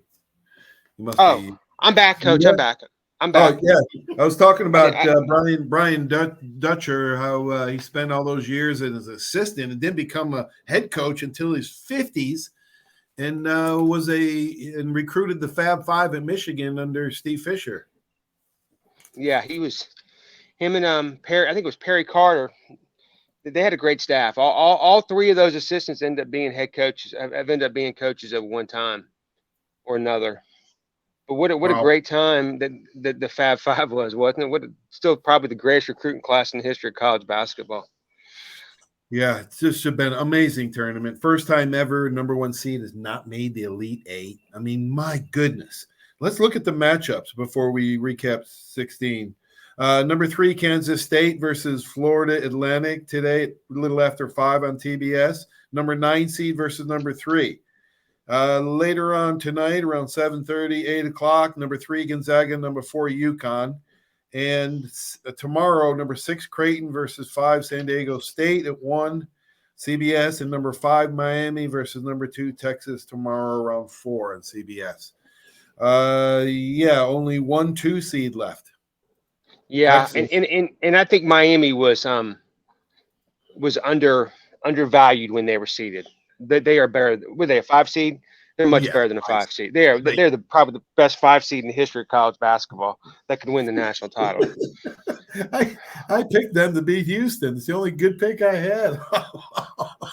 I'm back, Coach. I'm back. Oh, yeah. I was talking about Brian Dutcher, how he spent all those years as an assistant and didn't become a head coach until his 50s, and recruited the Fab Five at Michigan under Steve Fisher. Yeah, him and Perry. I think it was Perry Carter. They had a great staff. All 3 of those assistants ended up being head coaches. Have ended up being coaches at one time or another. But what a great time that the Fab Five was, wasn't it? Still probably the greatest recruiting class in the history of college basketball. Yeah, it's just been an amazing tournament. First time ever, number 1 seed has not made the Elite 8. I mean, my goodness. Let's look at the matchups before we recap 16. Number 3, Kansas State versus Florida Atlantic today, a little after 5 on TBS. Number 9 seed versus number 3. Later on tonight, around 7:30, 8 o'clock, number 3, Gonzaga, number 4, UConn. And tomorrow, number 6, Creighton versus 5, San Diego State at 1, CBS. And number 5, Miami versus number 2, Texas, tomorrow around 4 on CBS. Only 1 2 seed left. Yeah, and I think Miami was under undervalued when they were seeded. They are better. Were they a 5 seed? They're much better than a 5 seed. They're probably the best 5 seed in the history of college basketball that could win the national title. I picked them to beat Houston. It's the only good pick I had.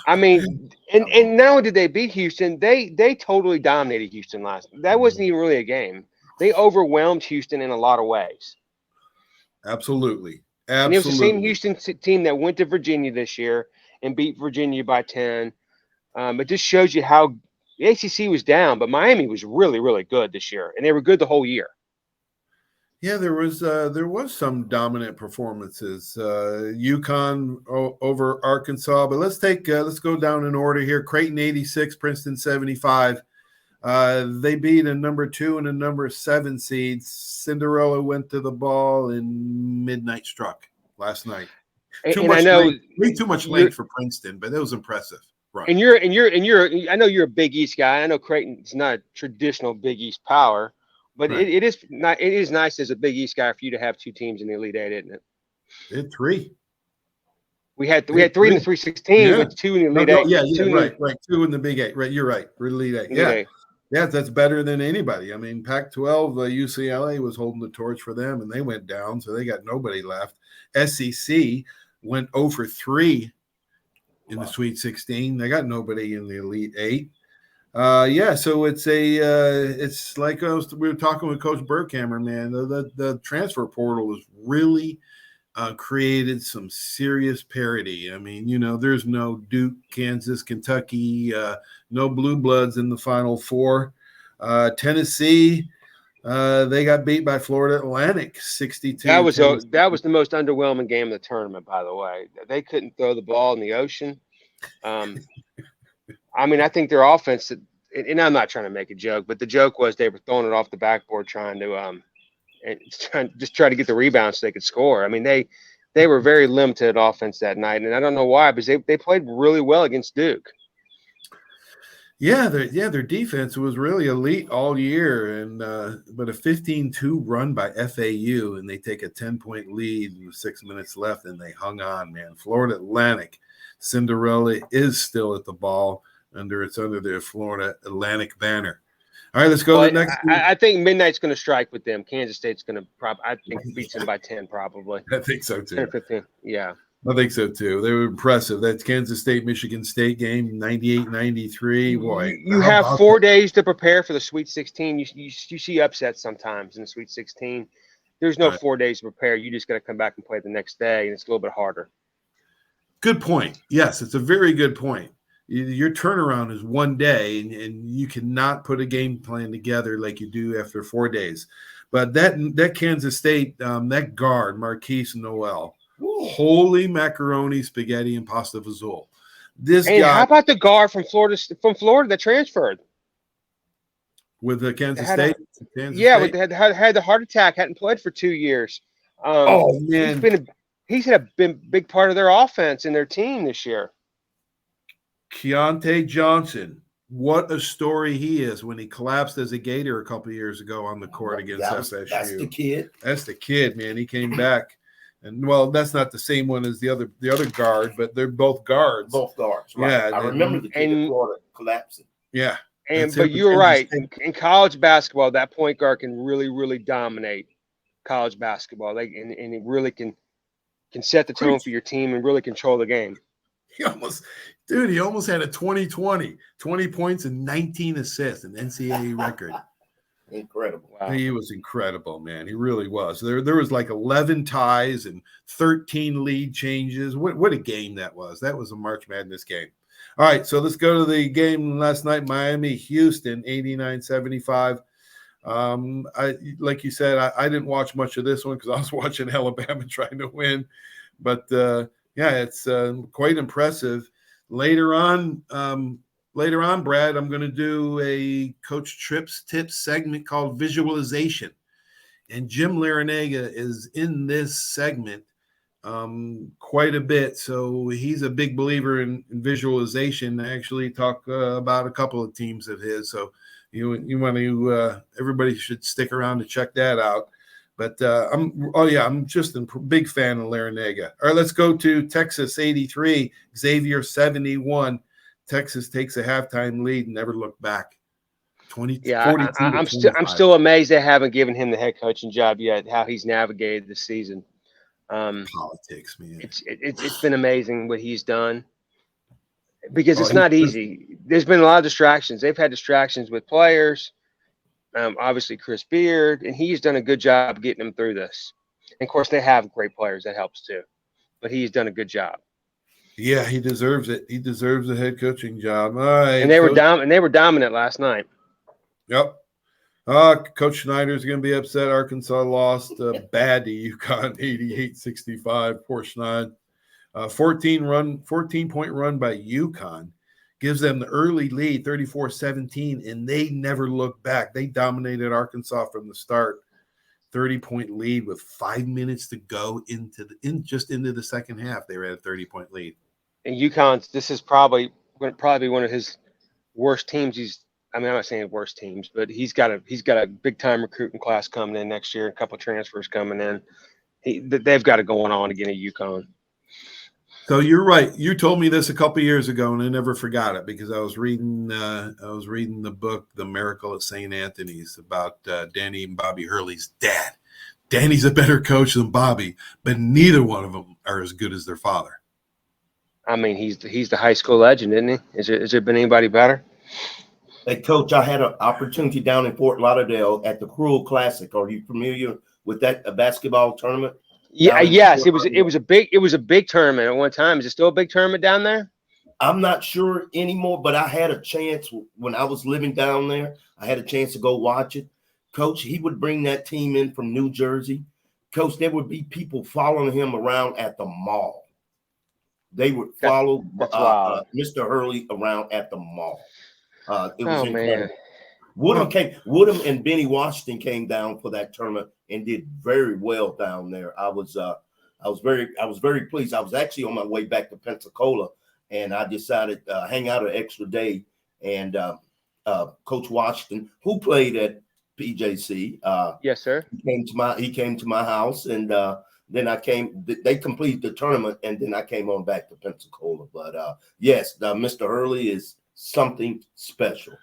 I mean, and not only did they beat Houston, they totally dominated Houston last. That wasn't even really a game. They overwhelmed Houston in a lot of ways. Absolutely. And it was the same Houston team that went to Virginia this year and beat Virginia by 10. It just shows you how the ACC was down, but Miami was really, really good this year, and they were good the whole year. Yeah, there was some dominant performances. UConn over Arkansas, but let's go down in order here. Creighton 86, Princeton 75. They beat a number 2 and a number 7 seeds. Cinderella went to the ball and midnight struck last night. Way too much length for Princeton, but it was impressive. Right. And you're I know you're a Big East guy. I know Creighton's not a traditional Big East power, but right. it is nice as a Big East guy for you to have 2 teams in the Elite Eight, isn't it? It had 3. We had 3 in the 316 with 2 in the Elite Eight. Yeah, right. 2 in the Big Eight. Right, you're right. Elite Eight. Yeah. Yeah, that's better than anybody. I mean, Pac-12, UCLA was holding the torch for them, and they went down, so they got nobody left. SEC went 0 for 3 in the Sweet 16. They got nobody in the Elite Eight. So it's like we were talking with Coach Berghammer, man. The transfer portal was really created some serious parity. I mean, there's no Duke, Kansas, Kentucky, no blue bloods in the Final Four. Tennessee, they got beat by Florida Atlantic 62. That was the most underwhelming game of the tournament, by the way. They couldn't throw the ball in the ocean. I mean, I think their offense, and I'm not trying to make a joke, but the joke was they were throwing it off the backboard trying to try to get the rebounds so they could score. I mean, they were very limited offense that night, and I don't know why, because they played really well against Duke. Yeah, their defense was really elite all year, and but a 15-2 run by FAU, and they take a 10-point lead with 6 minutes left, and they hung on, man. Florida Atlantic, Cinderella is still at the ball under the Florida Atlantic banner. All right, let's go to the next. I think Midnight's going to strike with them. Kansas State's going to beat them by 10 probably. I think so too. 10 or 15. Yeah. I think so too. They were impressive. That's Kansas State, Michigan State game, 98-93. Boy, you have 4 days to prepare for the Sweet 16. You see upsets sometimes in the Sweet 16. There's no 4 days to prepare. You just got to come back and play the next day, and it's a little bit harder. Good point. Yes, it's a very good point. Your turnaround is 1 day, and you cannot put a game plan together like you do after 4 days. But that Kansas State, that guard, Marquise Noel, holy macaroni, spaghetti, and pasta fazool. How about the guard from Florida that transferred with the Kansas State? Had the heart attack, hadn't played for 2 years. Man, he's a big part of their offense and their team this year. Keontae Johnson, what a story he is when he collapsed as a Gator a couple of years ago on the court against SSU. That's the kid. That's the kid, man. He came back. And that's not the same one as the other guard, but they're both guards. Both guards, right. Yeah, I remember the kid in Florida collapsing. Yeah. But you're right. In college basketball, that point guard can really, really dominate college basketball. And it really can set the tone for your team and really control the game. He almost had a 20-20, 20 points and 19 assists, an NCAA record. Incredible. Wow. He was incredible, man. He really was. There was like 11 ties and 13 lead changes. What a game that was. That was a March Madness game. All right, so let's go to the game last night, Miami-Houston, 89-75. Like you said, I didn't watch much of this one because I was watching Alabama trying to win. But, it's quite impressive. Later on, Brad, I'm going to do a Coach Tripp's Tips segment called Visualization. And Jim Larinaga is in this segment quite a bit. So he's a big believer in visualization. I actually talk about a couple of teams of his. So you want to everybody should stick around to check that out. But I'm just a big fan of Larinaga. All right, let's go to Texas 83, Xavier 71. Texas takes a halftime lead and never looked back. 42 I'm still amazed they haven't given him the head coaching job yet. How he's navigated the season. Politics, man. It's been amazing what he's done, because it's not easy. There's been a lot of distractions. They've had distractions with players. Obviously Chris Beard, and he's done a good job getting them through this. And of course, they have great players. That helps too. But he's done a good job. Yeah, he deserves it. He deserves a head coaching job. All right. And they were dominant last night. Yep. Coach Schneider's going to be upset. Arkansas lost bad to UConn, 88-65. Poor Schneid. 14-point run by UConn gives them the early lead, 34-17, and they never looked back. They dominated Arkansas from the start. 30-point lead with 5 minutes to go into the second half. They were at a 30-point lead. And UConn's, this is probably one of his worst teams. I'm not saying worst teams, but he's got a big time recruiting class coming in next year. A couple of transfers coming in. They've got it going on again at UConn. So you're right. You told me this a couple years ago, and I never forgot it because I was reading the book "The Miracle at St. Anthony's" about Danny and Bobby Hurley's dad. Danny's a better coach than Bobby, but neither one of them are as good as their father. I mean, he's the high school legend, isn't he? Has there been anybody better? Hey, Coach, I had an opportunity down in Fort Lauderdale at the Cruel Classic. Are you familiar with that basketball tournament? Yeah, yes, it was a big tournament at one time. Is it still a big tournament down there? I'm not sure anymore, but I had a chance when I was living down there. I had a chance to go watch it. Coach, he would bring that team in from New Jersey. Coach, there would be people following him around at the mall. They would follow Mr. Hurley around at the mall. It was incredible. Woodham and Benny Washington came down for that tournament and did very well down there. I was very pleased. I was actually on my way back to Pensacola, and I decided to hang out an extra day. And Coach Washington, who played at PJC, yes, sir, he came to my house, and then I came. They completed the tournament, and then I came on back to Pensacola. But yes, Mr. Hurley is something special.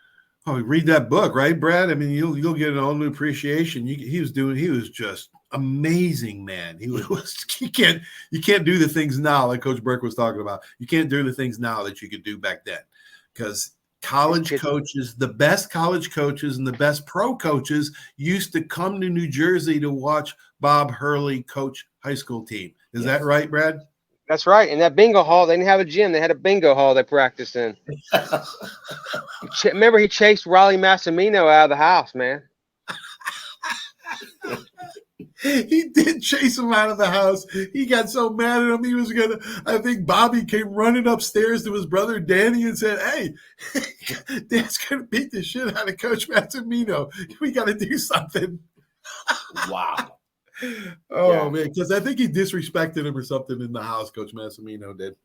Oh, read that book, right, Brad? I mean, you'll get an all new appreciation. He was just amazing, man. You can't do the things now like Coach Burke was talking about. You can't do the things now that you could do back then, because college coaches, the best college coaches and the best pro coaches used to come to New Jersey to watch Bob Hurley coach high school team. Is that right, Brad? That's right. And that bingo hall, they didn't have a gym. They had a bingo hall they practiced in. Remember, he chased Raleigh Massimino out of the house, man. He did chase him out of the house. He got so mad at him. I think Bobby came running upstairs to his brother Danny and said, "Hey, Dad's going to beat the shit out of Coach Massimino. We got to do something." Wow. Oh, man, because I think he disrespected him or something in the house, Coach Massimino did.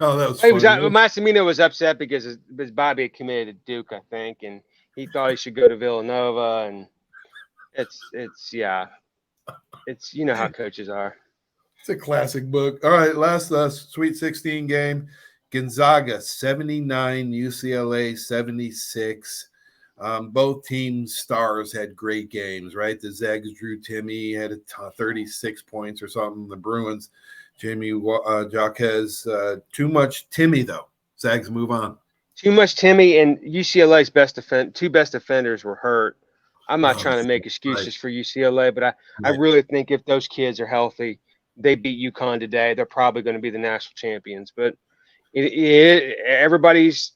Oh, that was funny. Massimino was upset because Bobby had committed to Duke, I think, and he thought he should go to Villanova, and it's you know how coaches are. It's a classic book. All right, last Sweet 16 game, Gonzaga 79, UCLA 76. Both teams' stars had great games, right? The Zags, Drew Timme had 36 points or something. The Bruins, Jamie Jaquez, too much Timme, though. Zags move on. Too much Timme, and UCLA's two best defenders were hurt. I'm not trying to make excuses for UCLA, but I really think if those kids are healthy, they beat UConn today, they're probably going to be the national champions. But it is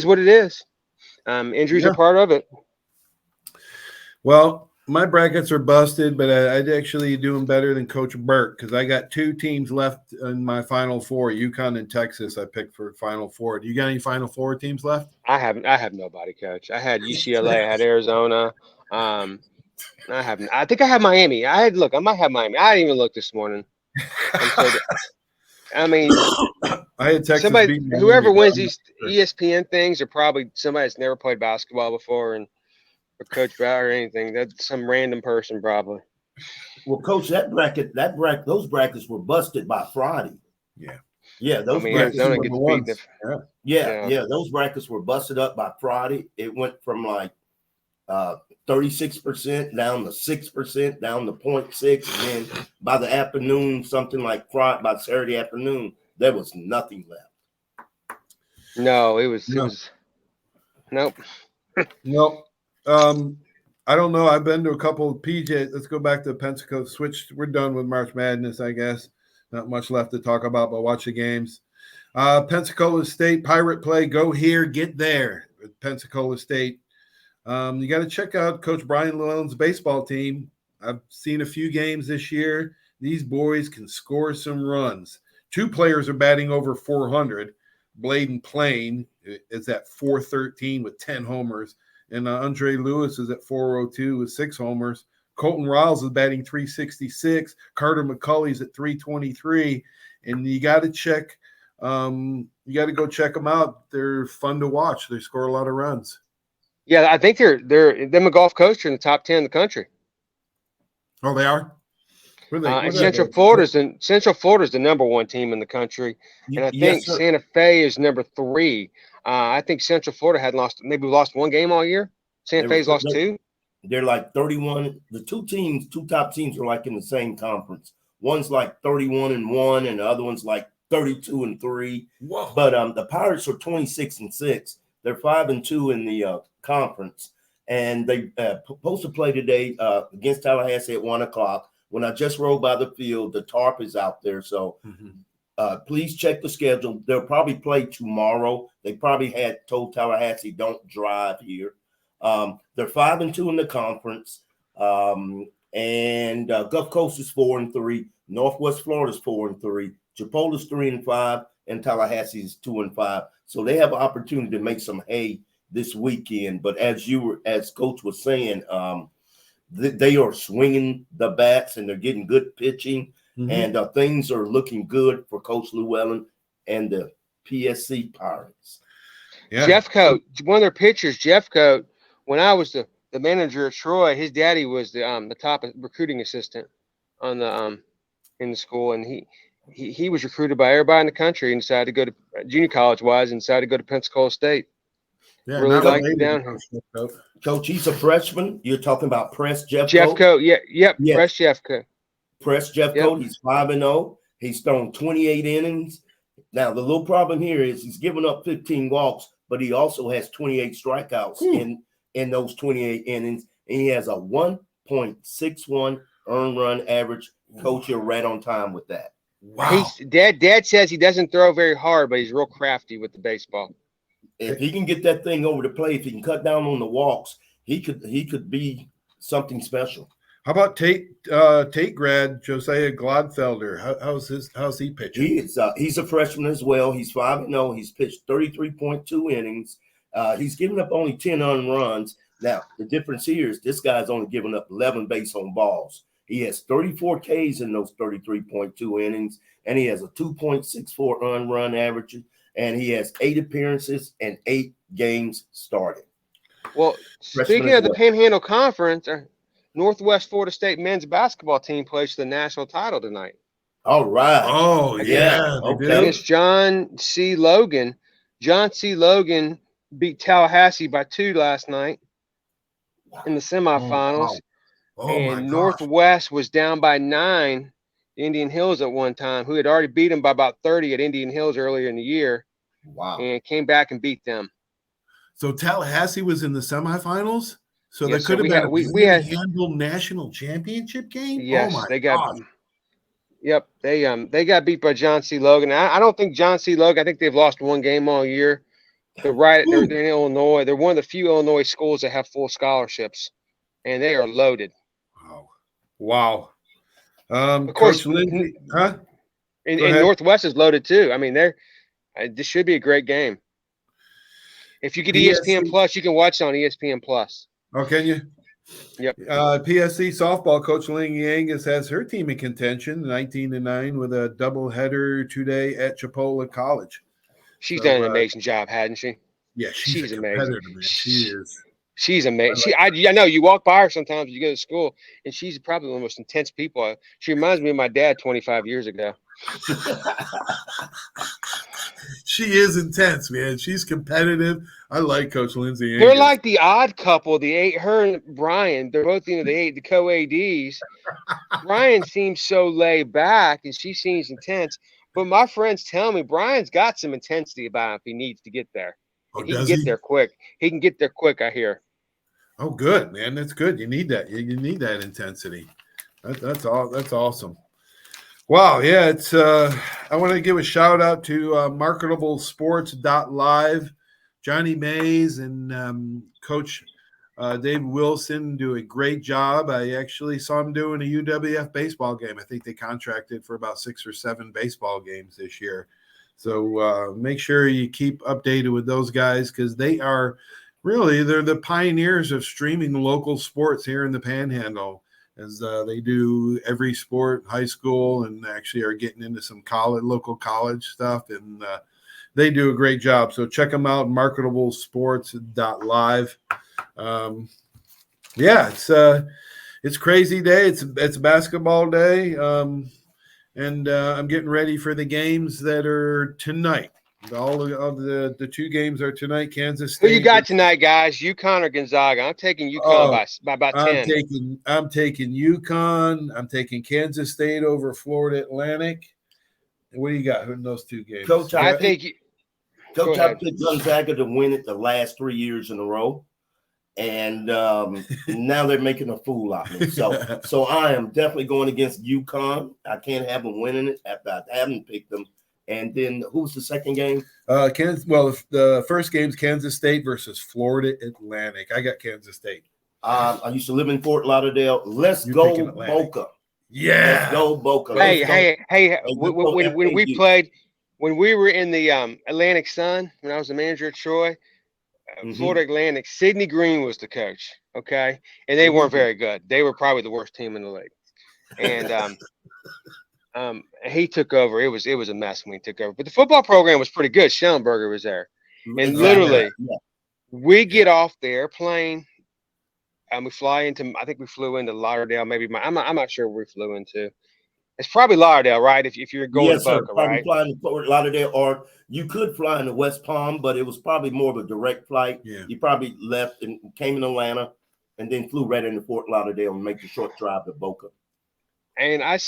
what it is. Injuries are part of it. Well, my brackets are busted, but I'd actually doing better than Coach Burke because I got two teams left in my Final Four, UConn and Texas. I picked for Final Four. Do you got any Final Four teams left? I have nobody, Coach. I had UCLA, I had Arizona. I think I have Miami. I might have Miami. I didn't even look this morning. I mean, I had Texas. Whoever wins these ESPN things are probably somebody that's never played basketball before, and or Coach Bauer or anything. That's some random person probably. Well, Coach, those brackets were busted by Friday. Yeah, those brackets. Arizona gets beaten. Yeah, those brackets were busted up by Friday. It went from like 36% down to 6%, down to 0.6, and then by the afternoon, something like Friday, by Saturday afternoon, there was nothing left. No, it was nope. Nope. I don't know. I've been to a couple of PJ. Let's go back to Pensacola. We're done with March Madness, I guess. Not much left to talk about, but watch the games. Pensacola State Pirate play. Go here, get there. Pensacola State. You got to check out Coach Brian Llewellyn's baseball team. I've seen a few games this year. These boys can score some runs. 2 players are batting over 400. Bladen Plain is at 413 with 10 homers. And Andre Lewis is at 402 with 6 homers. Colton Riles is batting 366. Carter McCulley's at 323. And you got to check. You got to go check them out. They're fun to watch. They score a lot of runs. Yeah, I think them a Gulf Coast are in the top 10 in the country. Oh, they are. Central Florida's the number 1 team in the country, and I think Santa Fe is number 3. I think Central Florida had lost 1 game all year. Santa Fe's lost 2. They're like 31. The two top teams are like in the same conference. One's like 31-1, and the other one's like 32-3. Whoa. But the Pirates are 26-6. They're 5-2 in the conference, and they supposed to play today against Tallahassee at 1:00. When I just rode by the field, the tarp is out there, so please check the schedule. They'll probably play tomorrow. They probably had told Tallahassee don't drive here. They're 5-2 in the conference, and Gulf Coast is 4-3. Northwest Florida's 4-3. Chipola's 3-5, and Tallahassee is 2-5. So they have an opportunity to make some hay this weekend. But as Coach was saying, they are swinging the bats and they're getting good pitching, and things are looking good for Coach Llewellyn and the PSC Pirates. Yeah. Jeffcoat, one of their pitchers, Jeffcoat, when I was the manager at Troy, his daddy was the top recruiting assistant on the in the school, and he was recruited by everybody in the country and decided to go to junior college wise and decided to go to Pensacola State. Yeah, really liked it down. Coach, he's a freshman. You're talking about Press Jeffcoat? Jeffcoat, yep. Press Jeffcoat. Press Jeffcoat. Yep. He's 5-0. He's thrown 28 innings. Now, the little problem here is he's given up 15 walks, but he also has 28 strikeouts in those 28 innings, and he has a 1.61 earned run average. Coach, you're right on time with that. Wow. Dad says he doesn't throw very hard, but he's real crafty with the baseball. If he can get that thing over the plate, if he can cut down on the walks, he could be something special. How about Tate grad Josiah Glodfelder? How's he pitching? He's a freshman as well. He's 5-0. He's pitched 33.2 innings. He's given up only 10 earned runs. Now, the difference here is this guy's only given up 11 base on balls. He has 34 Ks in those 33.2 innings, and he has a 2.64 earned run average, and he has 8 appearances and 8 games started. Well, speaking of the Panhandle Conference, Northwest Florida State men's basketball team plays for the national title tonight. All right. Oh, yeah. Okay. Against John C. Logan. John C. Logan beat Tallahassee by 2 last night in the semifinals. Wow. And Northwest was down by 9, Indian Hills at one time, who had already beat them by about 30 at Indian Hills earlier in the year. Wow. And came back and beat them. So Tallahassee was in the semifinals? So yeah, that could have been we had handled national championship game? Yes, oh my they got gosh. Yep, they got beat by John C. Logan. I don't think John C. Logan, I think they've lost 1 game all year. They're in Illinois. They're one of the few Illinois schools that have full scholarships, and they are loaded. Wow. Of course, Lindsay, and Northwest is loaded too. I mean, this should be a great game. If you get ESPN Plus, you can watch it on ESPN Plus. Oh, can you? Yep. PSC softball coach Ling Angus has her team in contention, 19-9, with a doubleheader today at Chipola College. She's done an amazing job, hasn't she? Yeah, she's amazing. Man. She is. She's amazing. I know you walk by her sometimes. You go to school, and she's probably one of the most intense people. She reminds me of my dad 25 years ago. She is intense, man. She's competitive. I like Coach Lindsay. They're like the odd couple. Her and Brian. They're both the co-ads. Brian seems so laid back, and she seems intense. But my friends tell me Brian's got some intensity about him if he needs to get there. Oh, he can get there quick. He can get there quick, I hear. Oh, good, man. That's good. You need that. You need that intensity. That's awesome. Wow. Yeah. It's, I want to give a shout out to marketablesports.live. Johnny Mays and Coach Dave Wilson do a great job. I actually saw him doing a UWF baseball game. I think they contracted for about 6 or 7 baseball games this year. So make sure you keep updated with those guys, because they're the pioneers of streaming local sports here in the Panhandle, as they do every sport, high school, and actually are getting into some local college stuff. And they do a great job. So check them out, marketablesports.live. It's crazy day. It's basketball day. And I'm getting ready for the games that are tonight. All of the 2 games are tonight. Kansas State. Who you got tonight, guys? UConn or Gonzaga? I'm taking UConn by about 10. I'm taking UConn. I'm taking Kansas State over Florida Atlantic. And what do you got in those 2 games? Coach, I picked Gonzaga to win it the last 3 years in a row. And now they're making a fool out of me. So I am definitely going against UConn. I can't have them winning it after I haven't picked them. And then who's the second game? The first game's Kansas State versus Florida Atlantic. I got Kansas State. I used to live in Fort Lauderdale. Let's go Boca. Yeah. Let's go Boca. Hey, when we were in the Atlantic Sun, when I was the manager at Troy, Florida Atlantic, Sidney Green was the coach, okay? And they weren't very good. They were probably the worst team in the league. And he took over. It was a mess when he took over. But the football program was pretty good. Schellenberger was there. And literally, we get off the airplane, and we fly into, I think we flew into Lauderdale, maybe. I'm not sure where we flew into. It's probably Lauderdale, right? If you're going to Boca, right? Flying to Fort Lauderdale, or you could fly into West Palm, but it was probably more of a direct flight. Yeah. You probably left and came in Atlanta, and then flew right into Fort Lauderdale and make the short drive to Boca. And I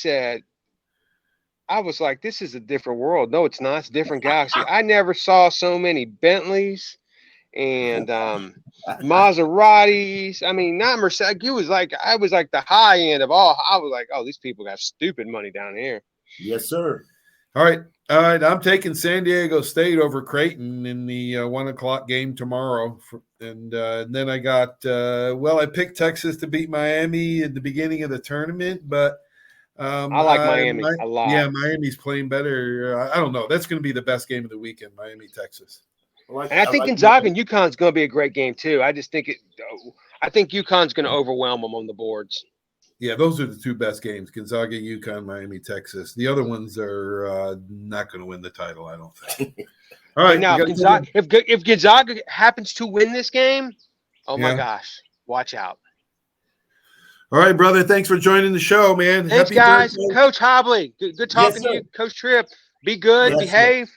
was like, this is a different world. No, it's not. It's a different galaxy. I never saw so many Bentleys and Maseratis. I mean, not Mercedes. I was like the high end of all. I was like, oh, these people got stupid money down here. Yes, sir. All right. I'm taking San Diego State over Creighton in the 1:00 game tomorrow. And then I got, I picked Texas to beat Miami at the beginning of the tournament, but I like Miami a lot. Yeah, Miami's playing better. I don't know. That's going to be the best game of the weekend, Miami, Texas. And I think Gonzaga and UConn's going to be a great game too. I think UConn's going to overwhelm them on the boards. Yeah, those are the 2 best games: Gonzaga, UConn, Miami, Texas. The other ones are not going to win the title, I don't think. All right. Now, Gonzaga, if Gonzaga happens to win this game, my gosh, watch out. All right, brother. Thanks for joining the show, man. Thanks, guys. Birthday. Coach Hobley, good talking to you. Coach Tripp, be good, behave.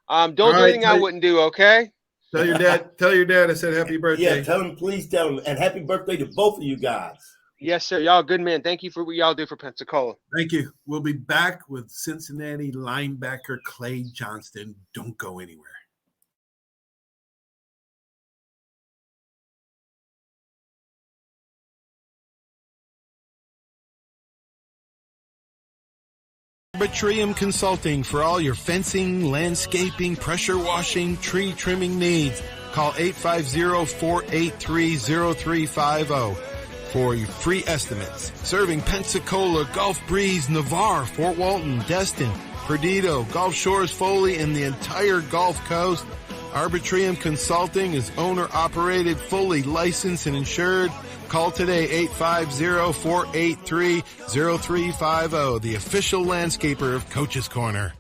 Don't do anything I wouldn't do, okay? Tell your dad I said happy birthday. Yeah, please tell him. And happy birthday to both of you guys. Yes, sir. Y'all good men. Thank you for what y'all do for Pensacola. Thank you. We'll be back with Cincinnati linebacker Clay Johnston. Don't go anywhere. Arbitrium Consulting for all your fencing, landscaping, pressure washing, tree trimming needs. Call 850-483-0350 for your free estimates. Serving Pensacola, Gulf Breeze, Navarre, Fort Walton, Destin, Perdido, Gulf Shores, Foley, and the entire Gulf Coast. Arbitrium Consulting is owner-operated, fully licensed and insured. Call today, 850-483-0350, the official landscaper of Coach's Corner.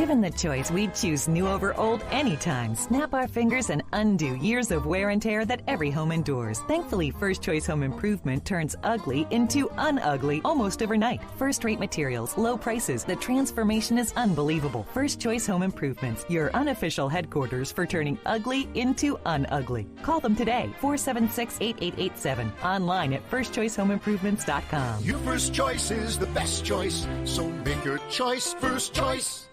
Given the choice, we'd choose new over old anytime. Snap our fingers and undo years of wear and tear that every home endures. Thankfully, First Choice Home Improvement turns ugly into unugly almost overnight. First-rate materials, low prices. The transformation is unbelievable. First Choice Home Improvements, your unofficial headquarters for turning ugly into unugly. Call them today, 476-8887. Online at firstchoicehomeimprovements.com. Your first choice is the best choice, so make your choice First Choice.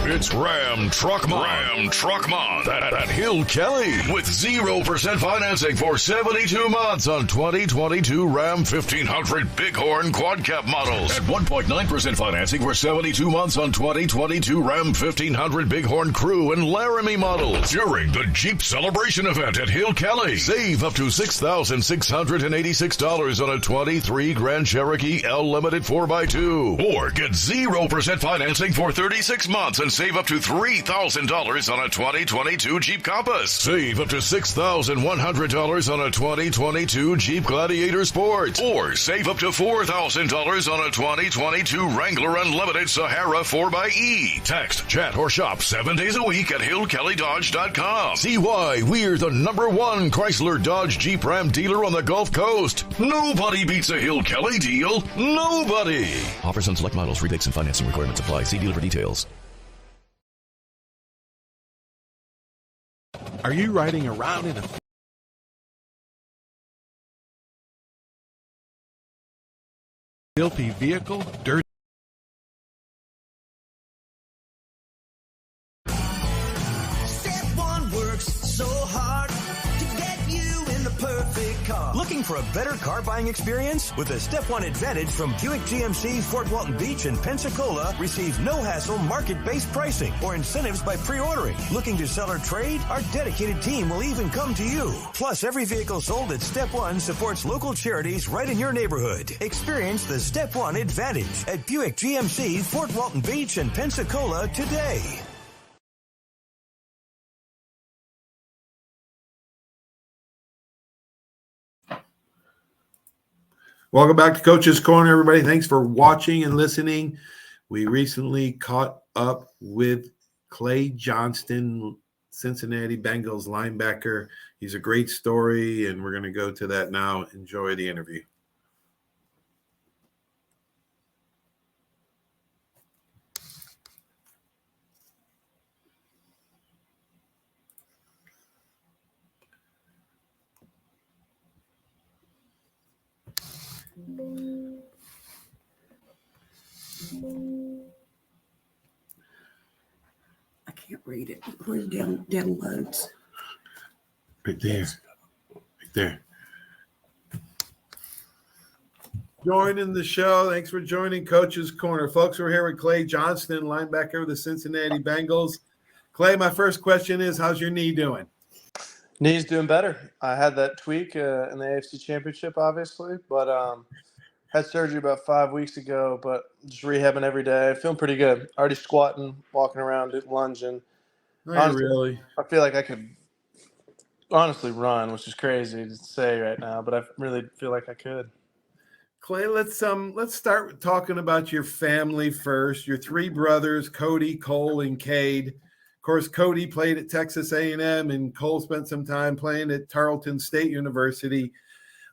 It's Ram Truck Month. Ram Truck Month at Hill Kelly with 0% financing for 72 months on 2022 Ram 1500 Bighorn Quad Cab models. At 1.9% financing for 72 months on 2022 Ram 1500 Bighorn Crew and Laramie models. During the Jeep Celebration event at Hill Kelly, save up to $6,686 on a 23 Grand Cherokee L Limited 4x2. Or get 0% financing for 36 months and save up to $3,000 on a 2022 Jeep Compass. Save up to $6,100 on a 2022 Jeep Gladiator Sport. Or save up to $4,000 on a 2022 Wrangler Unlimited Sahara 4xe. Text, chat, or shop 7 days a week at HillKellyDodge.com. See why we're the #1 Chrysler Dodge Jeep Ram dealer on the Gulf Coast. Nobody beats a Hill Kelly deal. Nobody. Offers on select models, rebates and financing requirements apply. See dealer for details. Are you riding around in a filthy vehicle? Dirty. Step One works so hard to get you in the perfect car. Looking for a better car buying experience? With the Step One Advantage from Buick GMC, Fort Walton Beach, and Pensacola, receive no-hassle market-based pricing or incentives by pre-ordering. Looking to sell or trade? Our dedicated team will even come to you. Plus, every vehicle sold at Step One supports local charities right in your neighborhood. Experience the Step One Advantage at Buick GMC, Fort Walton Beach, and Pensacola today. Welcome back to Coach's Corner, everybody. Thanks for watching and listening. We recently caught up with Clay Johnston, Cincinnati Bengals linebacker. He's a great story, and we're going to go to that now. Enjoy the interview. I can't read it. Where's downloads? Right there. Right there. Joining the show. Thanks for joining Coach's Corner. Folks, we're here with Clay Johnston, linebacker of the Cincinnati Bengals. Clay, my first question is, how's your knee doing? Knee's doing better. I had that tweak in the AFC Championship, obviously, but had surgery about 5 weeks ago, but just rehabbing every day. Feeling pretty good. Already squatting, walking around, lunging. Honestly, really? I feel like I could honestly run, which is crazy to say right now, but I really feel like I could. Clay, let's start with talking about your family first. Your three brothers, Cody, Cole, and Cade. Of course, Cody played at Texas A&M, and Cole spent some time playing at Tarleton State University.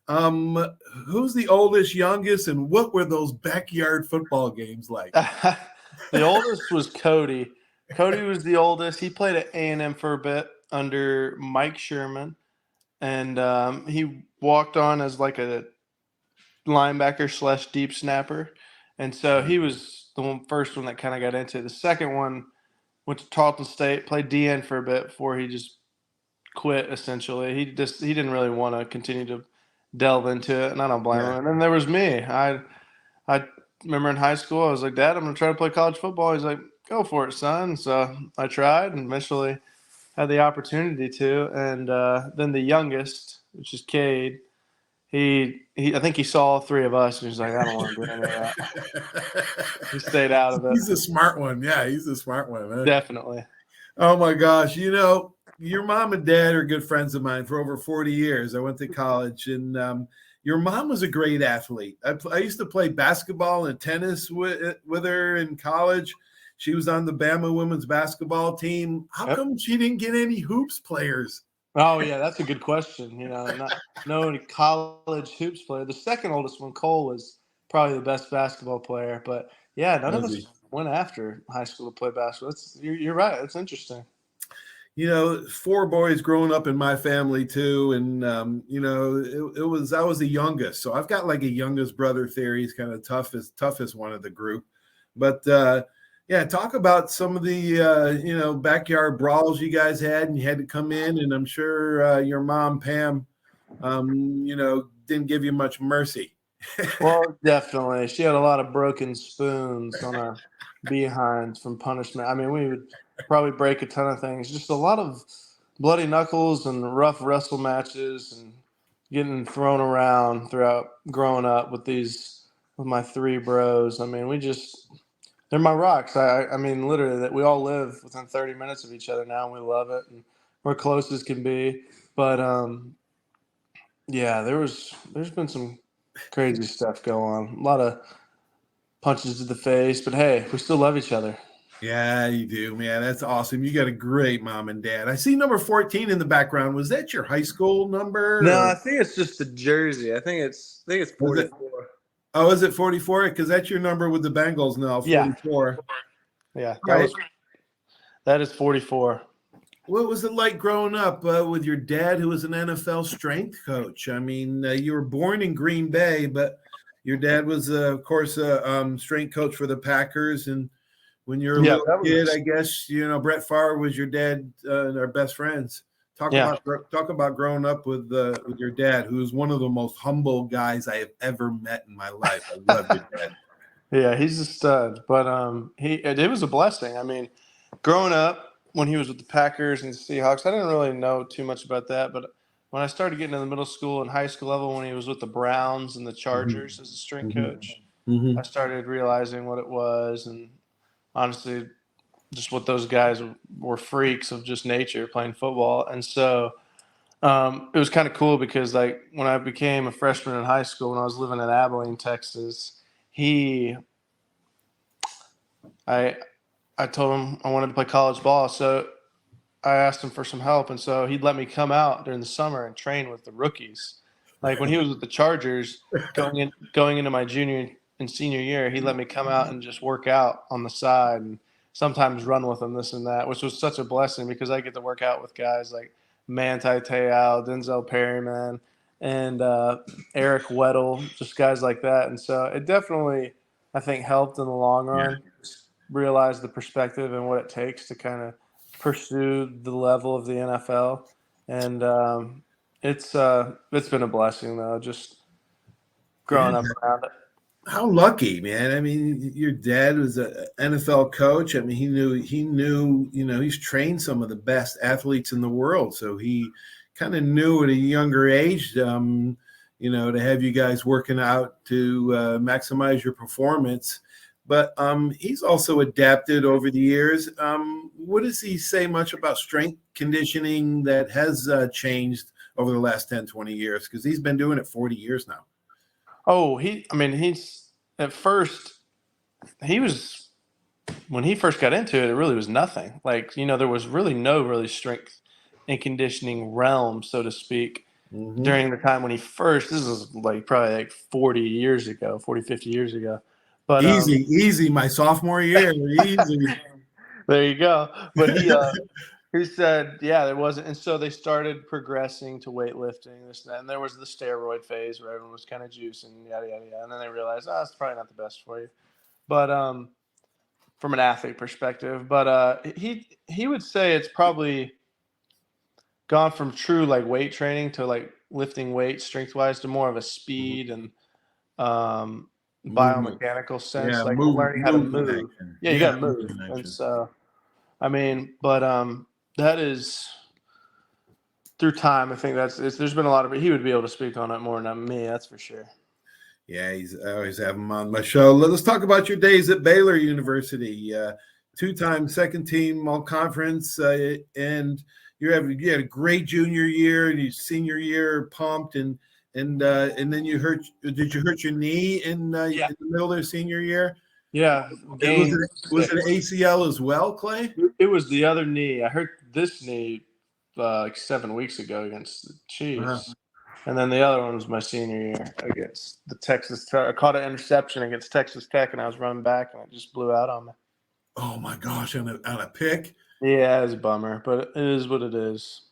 Who's the oldest, youngest, and what were those backyard football games like? The oldest was Cody. Cody was the oldest. He played at A&M for a bit under Mike Sherman, and he walked on as like a linebacker / deep snapper. And so he was the first one that kind of got into it. The second one went to Tarleton State, played DN for a bit before he just quit, essentially. He didn't really want to continue to delve into it, and I don't blame him. And then there was me. I remember in high school, I was like, Dad, I'm going to try to play college football. He's like, go for it, son. So I tried and eventually had the opportunity to. And then the youngest, which is Cade, I think he saw all three of us, and he's like, I don't want to do any of that. He stayed out of it. He's a smart one. Yeah, he's a smart one. Man. Definitely. Oh, my gosh. You know, your mom and dad are good friends of mine for over 40 years. I went to college, and your mom was a great athlete. I used to play basketball and tennis with her in college. She was on the Bama women's basketball team. How come she didn't get any hoops players? Oh yeah, that's a good question. No college hoops player. The second oldest one, Cole, was probably the best basketball player. But yeah, none of us went after high school to play basketball. You're right. That's interesting. 4 boys growing up in my family too, and I was the youngest, so I've got like a youngest brother theory. He's kind of toughest one of the group, but talk about some of the backyard brawls you guys had, and you had to come in, and I'm sure your mom Pam, didn't give you much mercy. Well, definitely, she had a lot of broken spoons on our behinds from punishment. I mean, we would probably break a ton of things. Just a lot of bloody knuckles and rough wrestle matches and getting thrown around throughout growing up with my 3 bros. I mean, they're my rocks. I mean, literally, that we all live within 30 minutes of each other now, and we love it, and we're close as can be. But there's been some crazy stuff go on. A lot of punches to the face, but hey, we still love each other. Yeah, you do, man. That's awesome. You got a great mom and dad. I see number 14 in the background. Was that your high school number? No, I think it's just the jersey. I think it's 44. Oh, is it 44? Because that's your number with the Bengals now, 44. Yeah, that is 44. What was it like growing up with your dad, who was an NFL strength coach? I mean, you were born in Green Bay, but your dad was, of course, a strength coach for the Packers. And when you were a little kid, I guess, Brett Favre was your dad, our best friends. Talk about growing up with your dad, who is one of the most humble guys I have ever met in my life. I love your dad. Yeah, he's a stud. But it was a blessing. I mean, growing up when he was with the Packers and the Seahawks, I didn't really know too much about that. But when I started getting to the middle school and high school level, when he was with the Browns and the Chargers as a strength coach, I started realizing what it was, and honestly, just what those guys were freaks of just nature playing football. And so it was kind of cool because, like, when I became a freshman in high school, when I was living in Abilene, Texas, I told him I wanted to play college ball. So I asked him for some help. And so he'd let me come out during the summer and train with the rookies. Like when he was with the Chargers going into my junior and senior year, he let me come out and just work out on the side and sometimes run with them, this and that, which was such a blessing because I get to work out with guys like Manti Te'o, Denzel Perryman, and Eric Weddle, just guys like that. And so it definitely, I think, helped in the long run. Realize the perspective and what it takes to kind of pursue the level of the NFL. And it's been a blessing, though, just growing up around it. How lucky, man. I mean, your dad was an NFL coach. I mean, he knew, he's trained some of the best athletes in the world. So he kind of knew at a younger age, to have you guys working out to maximize your performance. But he's also adapted over the years. What does he say much about strength conditioning that has changed over the last 10, 20 years? Because he's been doing it 40 years now. Oh, he's at first, when he first got into it, it really was nothing. Like, there was really no strength and conditioning realm, so to speak, during the time when this was probably 40 years ago, 40, 50 years ago. But easy, my sophomore year, easy. There you go. But he said, there wasn't. And so they started progressing to weightlifting, this and that. And there was the steroid phase where everyone was kind of juicing, yada, yada, yada. And then they realized, it's probably not the best for you. But from an athlete perspective. But he would say it's probably gone from true weight training to lifting weights strength-wise to more of a speed and biomechanical sense, learning how to move. You got to move. And so, but that is through time. I think there's been a lot of it. He would be able to speak on it more than me. That's for sure. Yeah, I always have him on my show. Let's talk about your days at Baylor University. 2-time second team all conference, and you had a great junior year and your senior year pumped, and then did you hurt your knee in the middle of their senior year? Yeah, Was it ACL as well, Clay? It was the other knee. I hurt this knee like 7 weeks ago against the Chiefs. And then the other one was my senior year against the Texas Tech. I caught an interception against Texas Tech, and I was running back, and it just blew out on me. Oh, my gosh, on a pick? Yeah, it was a bummer, but it is what it is.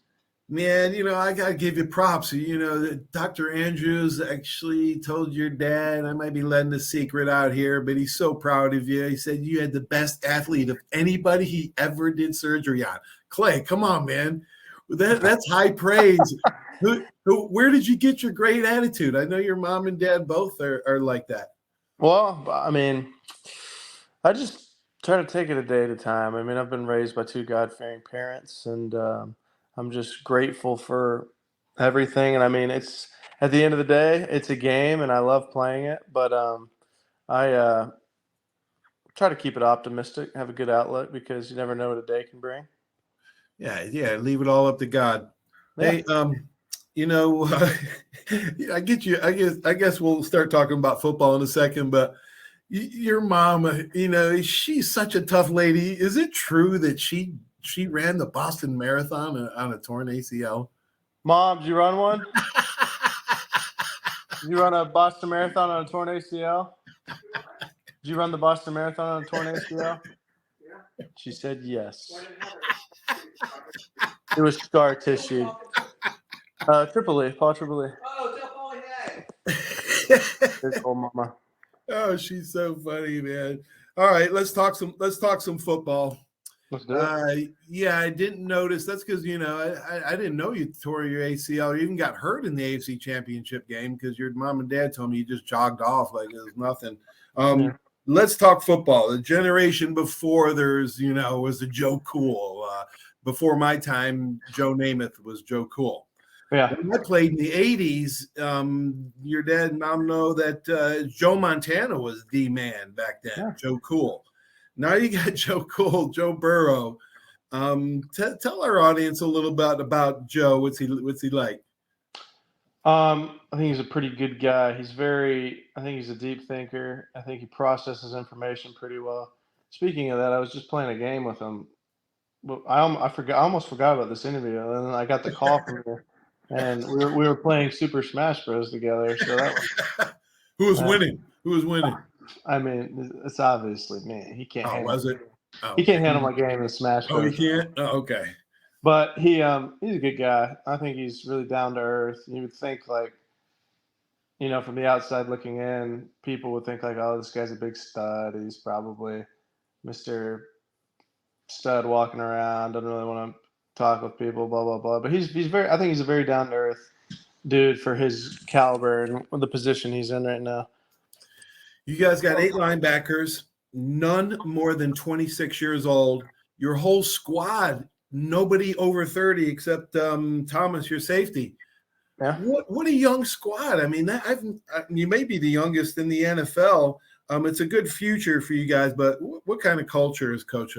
Man, I got to give you props. Dr. Andrews actually told your dad, I might be letting the secret out here, but he's so proud of you. He said you had the best athlete of anybody he ever did surgery on. Clay, come on, man. That's high praise. Where did you get your great attitude? I know your mom and dad both are like that. Well, I mean, I just try to take it a day at a time. I mean, I've been raised by two God-fearing parents, and I'm just grateful for everything. And I mean, it's at the end of the day, it's a game, and I love playing it. But I try to keep it optimistic, have a good outlook, because you never know what a day can bring. Yeah. Leave it all up to God. Yeah. Hey, I get you. I guess we'll start talking about football in a second, but your mom, she's such a tough lady. Is it true that she ran the Boston Marathon on a torn ACL? Mom, did you run one? Did you run a Boston Marathon on a torn ACL? Did you run the Boston Marathon on a torn ACL? Yeah. She said yes. It was scar tissue. Tripoli. Oh, Tripoli, hey. There's old mama. Oh, she's so funny, man. All right, let's talk some football. Let's do it. Yeah, I didn't notice. That's because I didn't know you tore your ACL or even got hurt in the AFC Championship game because your mom and dad told me you just jogged off like it was nothing. Let's talk football. The generation before was the Joe Cool. Before my time, Joe Namath was Joe Cool. Yeah. When I played in the 80s, your dad and mom know that Joe Montana was the man back then, yeah. Joe Cool. Now you got Joe Cool, Joe Burrow. Tell our audience a little bit about Joe. What's he like? I think he's a pretty good guy. I think he's a deep thinker. I think he processes information pretty well. Speaking of that, I was just playing a game with him. I almost forgot about this interview, and then I got the call from you. And we were playing Super Smash Bros. Together. So that was Who was winning? I mean, it's obviously me. He can't. He can't handle my game in Smash Bros. Oh, he can't. Oh, okay. But he's a good guy. I think he's really down to earth. You would think from the outside looking in, people would think oh, this guy's a big stud. He's probably Mr. Stud walking around. Doesn't really want to talk with people, blah blah blah. But I think he's a very down to earth dude for his caliber and the position he's in right now. You guys got 8 linebackers, none more than 26 years old. Your whole squad, nobody over 30 except Thomas, your safety. Yeah. What a young squad. I mean, you may be the youngest in the NFL. It's a good future for you guys, but what kind of culture is Coach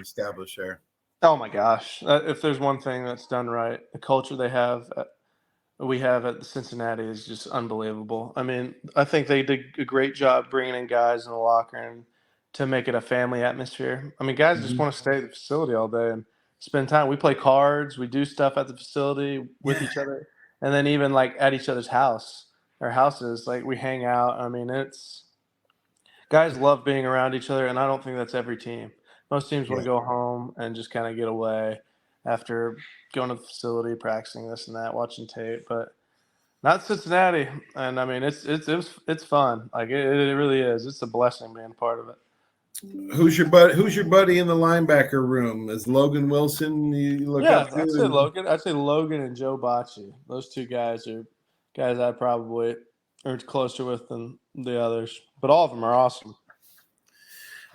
established there? Oh my gosh! If there's one thing that's done right, the culture we have at Cincinnati is just unbelievable. I mean, I think they did a great job bringing in guys in the locker room to make it a family atmosphere. I mean, guys just want to stay at the facility all day and spend time. We play cards, we do stuff at the facility with each other, and then even at each other's houses, we hang out. I mean, guys love being around each other, and I don't think that's every team. Most teams want to go home and just kind of get away after going to the facility, practicing this and that, watching tape, but not Cincinnati. And I mean, it's fun. It really is. It's a blessing being part of it. Who's your buddy in the linebacker room? Is Logan Wilson? I'd say Logan. I'd say Logan and Joe Bocci. Those two guys are guys I probably are closer with than the others, but all of them are awesome.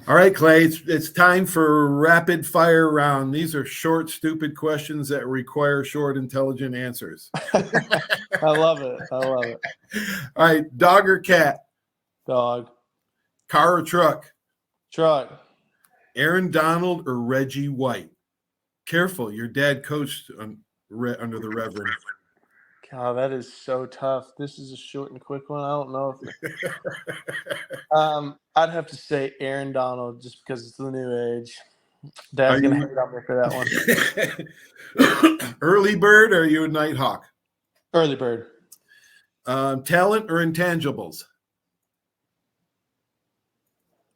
All right, Clay, it's time for a rapid fire round. These are short, stupid questions that require short, intelligent answers. I love it. All right, dog or cat? Dog. Car or truck? Truck. Aaron Donald or Reggie White? Careful, your dad coached under the Reverend. God, that is so tough. This is a short and quick one. I don't know if I'd have to say Aaron Donald just because it's the new age. Dad's gonna hate on me for that one. Early bird or are you a night hawk? Early bird. Talent or intangibles?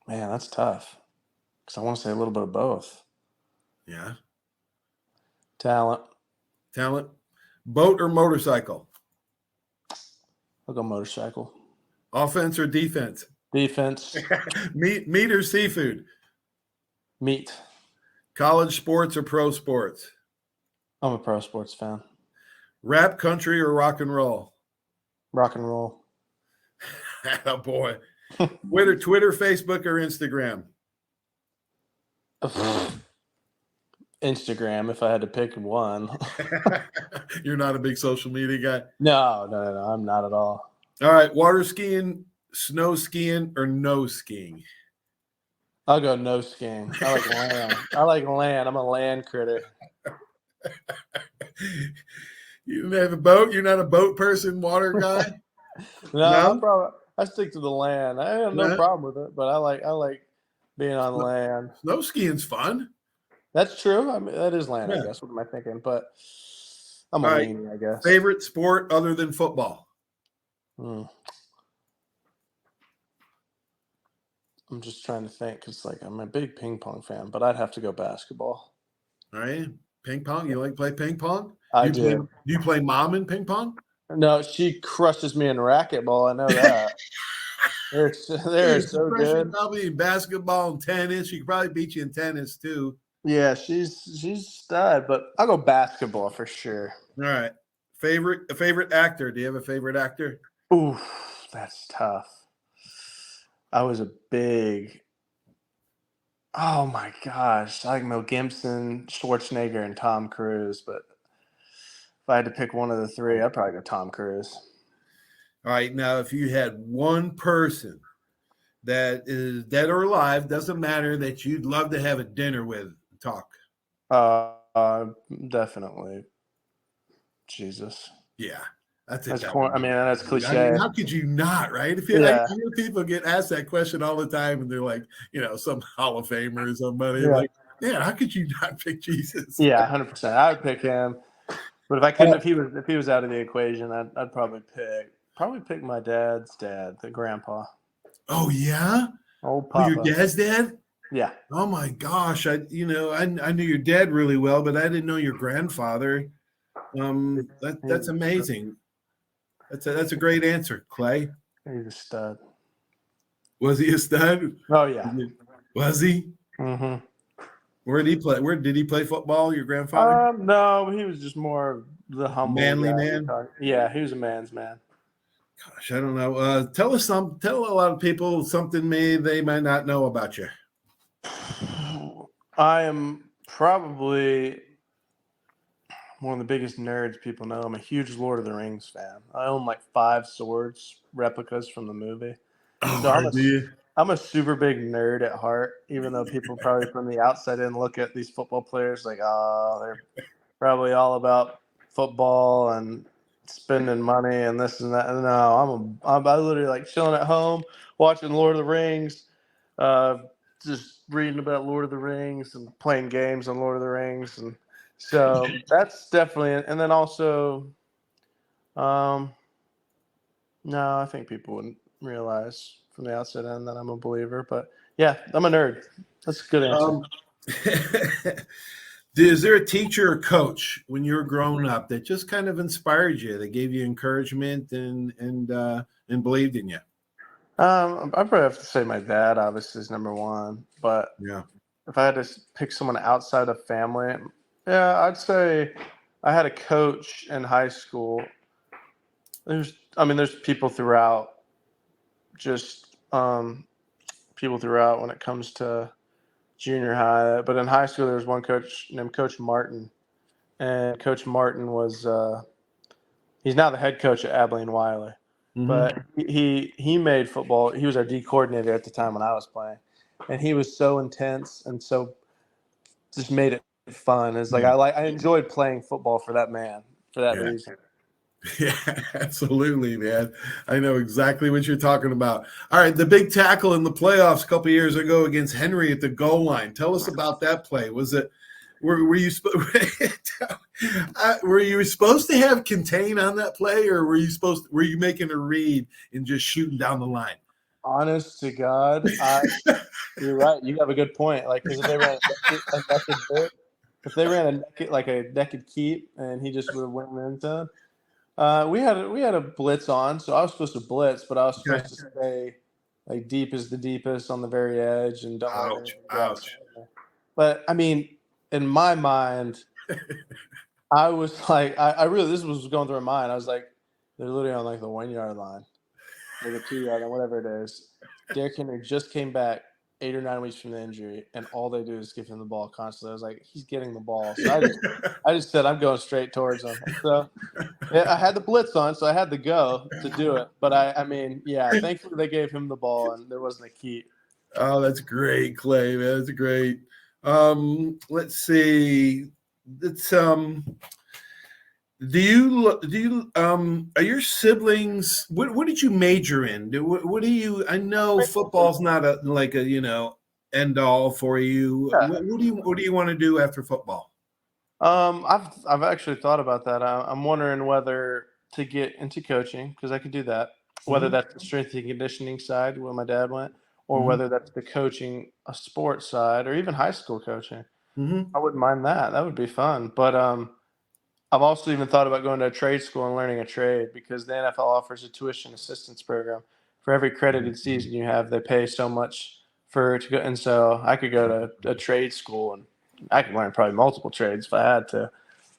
Man, that's tough. Because I want to say a little bit of both. Yeah. Talent. Boat or motorcycle? I'll go motorcycle. Offense or defense? Defense. Meat or seafood? Meat. College sports or pro sports? I'm a pro sports fan. Rap, country, or rock and roll? Rock and roll. Oh, boy. Twitter, Facebook, or Instagram? Instagram, if I had to pick one. You're not a big social media guy? No, I'm not at all. All right, water skiing, snow skiing, or no skiing? I'll go no skiing. I like land. I'm a land critter. You didn't have a boat? You're not a boat person, water guy? No? I stick to the land. I have no problem with it, but I like being on land. Snow skiing's fun. That's true. I mean, that is land, I guess. What am I thinking? But I'm a weenie, I guess. Favorite sport other than football? I'm just trying to think because, I'm a big ping pong fan, but I'd have to go basketball. All right. Ping pong? You like to play ping pong? I do. Do you play mom in ping pong? No, she crushes me in racquetball. I know that. They're so good. Probably in basketball and tennis. She could probably beat you in tennis, too. Yeah, she's stud, but I'll go basketball for sure. All right. Favorite actor? Do you have a favorite actor? Ooh, that's tough. I was a big – oh, my gosh. I like Mel Gibson, Schwarzenegger, and Tom Cruise. But if I had to pick one of the three, I'd probably go Tom Cruise. All right. Now, if you had one person that is dead or alive, doesn't matter, that you'd love to have a dinner with, talk. Definitely Jesus. Yeah. That's cliche. I mean, how could you not, right? If you I hear people get asked that question all the time, and they're like, some Hall of Famer or somebody. Yeah. Like, how could you not pick Jesus? Yeah, 100%. I would pick him. But if I couldn't, if he was out of the equation, I'd probably pick my dad's dad, the grandpa. Oh yeah, old Papa. Your dad's dad? Yeah. Oh my gosh, I knew your dad really well, but I didn't know your grandfather. That's amazing. That's a great answer, Clay. He's a stud. Was he a stud? Oh yeah. Was he? Mm-hmm. Where did he play? Where did he play football? Your grandfather? No, he was just more the humble manly guy. man. Yeah, he was a man's man. Gosh, I don't know. Tell a lot of people something they might not know about you. I am probably one of the biggest nerds people know. I'm a huge Lord of the Rings fan. I own 5 swords replicas from the movie. I'm a super big nerd at heart, even though people probably from the outside in look at these football players like, oh, they're probably all about football and spending money and this and that. No, I'm literally chilling at home, watching Lord of the Rings, just reading about Lord of the Rings and playing games on Lord of the Rings. And so that's definitely, and then also, no, I think people wouldn't realize from the outside in that I'm a believer, but yeah, I'm a nerd. That's a good answer. Is there a teacher or coach when you were growing up that just kind of inspired you, that gave you encouragement and believed in you? I probably have to say my dad obviously is number one, but if I had to pick someone outside of family, I'd say I had a coach in high school. There's people throughout, people throughout when it comes to junior high, but in high school there was one coach named Coach Martin, and Coach Martin was he's now the head coach at Abilene Wiley. Mm-hmm. But he made football. He was our D coordinator at the time when I was playing, and he was so intense and so just made it fun. It's I enjoyed playing football for that man for that reason. Yeah, absolutely, man. I know exactly what you're talking about. All right, the big tackle in the playoffs a couple years ago against Henry at the goal line. Tell us about that play. Was it were you were you supposed to have contain on that play, or were you making a read and just shooting down the line? Honest to God, you're right. You have a good point. Like, because if they ran a naked bit, if they ran a naked keep, and he just would have went into. We had a blitz on, so I was supposed to blitz, but I was supposed to stay like deep as the deepest on the very edge and don't let anything get outside there. But I mean, in my mind, I was like, I really, this was going through my mind. I was like, they're literally on like the 1 yard line, or the 2 yard line, whatever it is. Derrick Henry just came back 8 or 9 weeks from the injury, and all they do is give him the ball constantly. I was like, he's getting the ball. So I just said, I'm going straight towards him. So yeah, I had the blitz on, so I had to go to do it. But I mean, yeah, thankfully they gave him the ball, and there wasn't a keep. Oh, that's great, Clay, man. That's great. Let's see. It's are your siblings, what did you major in? What do you, I know football's not a end all for you. Yeah. What do you want to do after football? I've actually thought about that. I'm wondering whether to get into coaching, because I could do that. Whether that's the strength and conditioning side where my dad went, or whether that's the coaching a sports side, or even high school coaching. I wouldn't mind that. That would be fun. But I've also even thought about going to a trade school and learning a trade, because the NFL offers a tuition assistance program. For every credited season you have, they pay so much to go. And so I could go to a trade school, and I could learn probably multiple trades if I had to.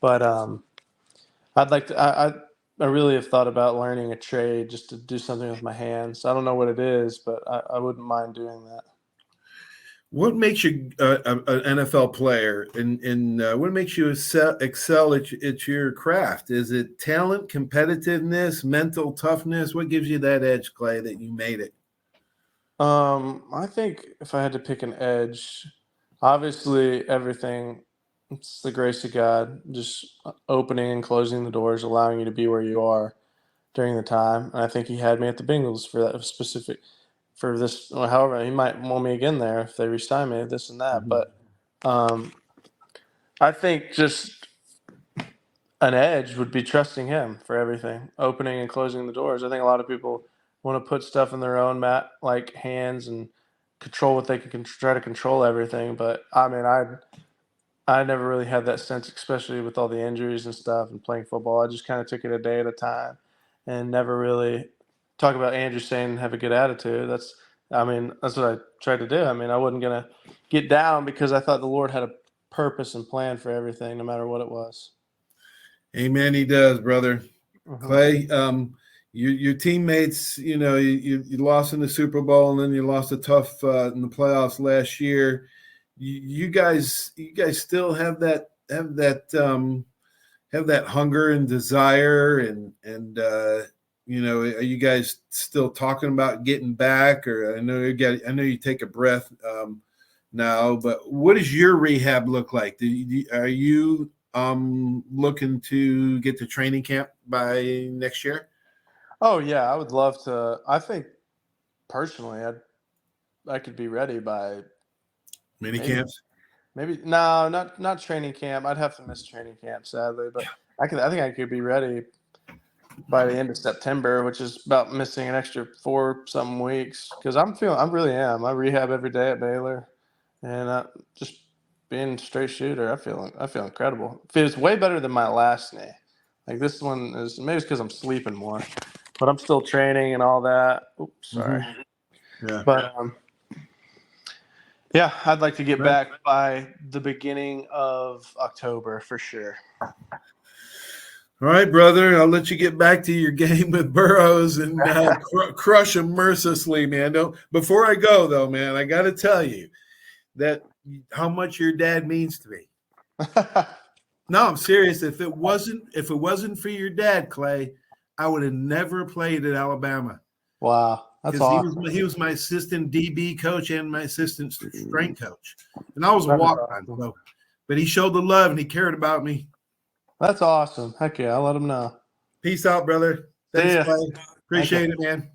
But I'd like to. I really have thought about learning a trade just to do something with my hands. I don't know what it is, but I wouldn't mind doing that. What makes you an NFL player, and what makes you excel at your craft? Is it talent, competitiveness, mental toughness? What gives you that edge, Clay, that you made it? I think if I had to pick an edge, obviously everything. It's the grace of God, just opening and closing the doors, allowing you to be where you are during the time. And I think He had me at the Bengals for that specific. For this, however, He might want me again there if they re-sign me, this and that. But I think just an edge would be trusting Him for everything, opening and closing the doors. I think a lot of people want to put stuff in their own hands and control what they can try to control everything. But I mean, I never really had that sense, especially with all the injuries and stuff and playing football. I just kind of took it a day at a time and never really talk about Andrew saying have a good attitude. That's what I tried to do. I mean, I wasn't going to get down, because I thought the Lord had a purpose and plan for everything, no matter what it was. Amen. He does, brother. Clay, your teammates, you lost in the Super Bowl, and then you lost a tough in the playoffs last year. You guys still have that hunger and desire, and are you guys still talking about getting back? Or I know you take a breath now, but what does your rehab look like? Are you looking to get to training camp by next year? Oh yeah, I would love to. I think personally, I could be ready by mini camps. Maybe no, not training camp. I'd have to miss training camp, sadly. But I think I could be ready by the end of September, which is about missing an extra 4-something weeks. Because I really am. I rehab every day at Baylor, and just being a straight shooter, I feel incredible. It feels way better than my last knee. Like this one is, maybe it's because I'm sleeping more, but I'm still training and all that. Oops, sorry. Yeah. But yeah, I'd like to get back by the beginning of October for sure. All right, brother. I'll let you get back to your game with Burrows and crush him mercilessly, man. Before I go, though, man, I got to tell you that how much your dad means to me. No, I'm serious. If it wasn't for your dad, Clay, I would have never played at Alabama. Wow. That's awesome. He was my assistant DB coach and my assistant strength coach. And I was a walk-on. So, but he showed the love and he cared about me. That's awesome. Heck yeah, I'll let him know. Peace out, brother. Thanks, Clay. Appreciate it, man.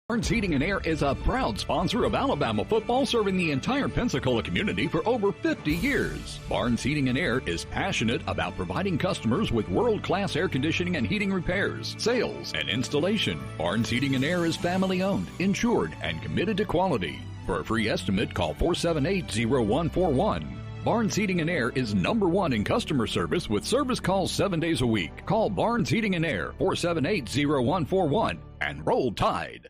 Barnes Heating and Air is a proud sponsor of Alabama football, serving the entire Pensacola community for over 50 years. Barnes Heating and Air is passionate about providing customers with world-class air conditioning and heating repairs, sales, and installation. Barnes Heating and Air is family-owned, insured, and committed to quality. For a free estimate, call 478-0141. Barnes Heating and Air is #1 in customer service with service calls 7 days a week. Call Barnes Heating and Air, 478-0141, and roll Tide.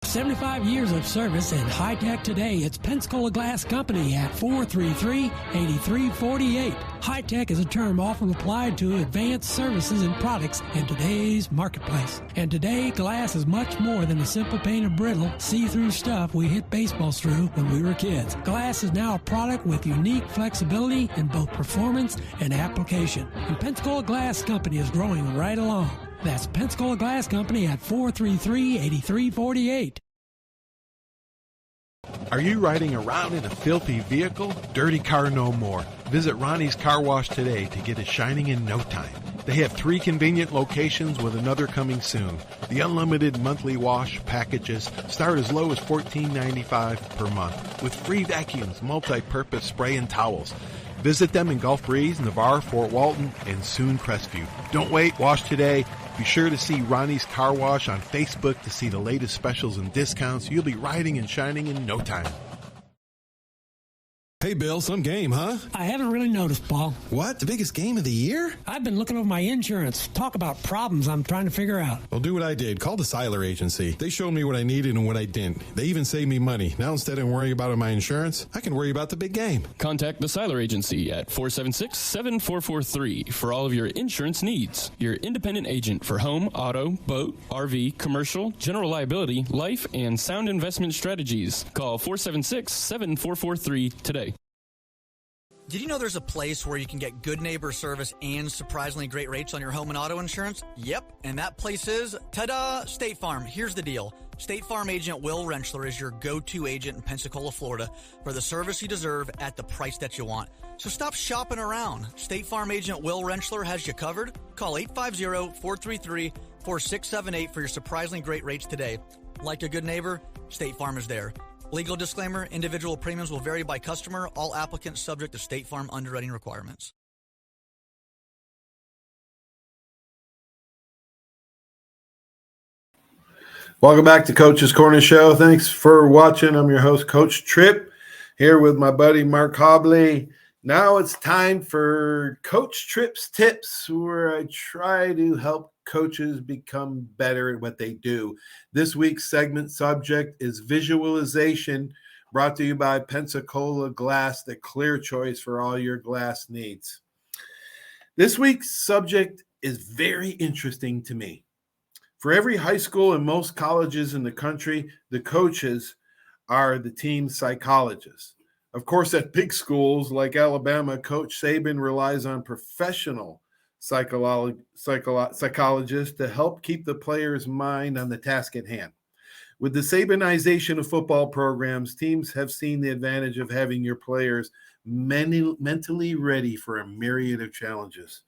75 years of service and high tech today. It's Pensacola Glass Company at 433-8348. High tech is a term often applied to advanced services and products in today's marketplace. And today, glass is much more than the simple painted brittle, see-through stuff we hit baseballs through when we were kids. Glass is now a product with unique flexibility in both performance and application. And Pensacola Glass Company is growing right along. That's Pensacola Glass Company at 433-8348. Are you riding around in a filthy vehicle? Dirty car no more. Visit Ronnie's Car Wash today to get it shining in no time. They have 3 convenient locations with another coming soon. The unlimited monthly wash packages start as low as $14.95 per month with free vacuums, multi-purpose spray, and towels. Visit them in Gulf Breeze, Navarre, Fort Walton, and soon Crestview. Don't wait, wash today. Be sure to see Ronnie's Car Wash on Facebook to see the latest specials and discounts. You'll be riding and shining in no time. Hey, Bill, some game, huh? I haven't really noticed, Paul. What? The biggest game of the year? I've been looking over my insurance. Talk about problems I'm trying to figure out. Well, do what I did. Call the Seiler Agency. They showed me what I needed and what I didn't. They even saved me money. Now, instead of worrying about my insurance, I can worry about the big game. Contact the Seiler Agency at 476-7443 for all of your insurance needs. Your independent agent for home, auto, boat, RV, commercial, general liability, life, and sound investment strategies. Call 476-7443 today. Did you know there's a place where you can get good neighbor service and surprisingly great rates on your home and auto insurance? Yep, and that place is, ta-da, State Farm. Here's the deal. State Farm agent Will Rentschler is your go-to agent in Pensacola, Florida for the service you deserve at the price that you want. So stop shopping around. State Farm agent Will Rentschler has you covered. Call 850-433-4678 for your surprisingly great rates today. Like a good neighbor, State Farm is there. Legal disclaimer, individual premiums will vary by customer. All applicants subject to State Farm underwriting requirements. Welcome back to Coach's Corner Show. Thanks for watching. I'm your host, Coach Tripp, here with my buddy Mark Hobley. Now it's time for Coach Tripp's Tips, where I try to help coaches become better at what they do. This week's segment subject is visualization, brought to you by Pensacola Glass, the clear choice for all your glass needs. This week's subject is very interesting to me. For every high school and most colleges in the country, the coaches are the team psychologists. Of course, at big schools like Alabama, Coach Saban relies on professional psychologists to help keep the player's mind on the task at hand. With the Sabanization of football programs, teams have seen the advantage of having your players mentally ready for a myriad of challenges.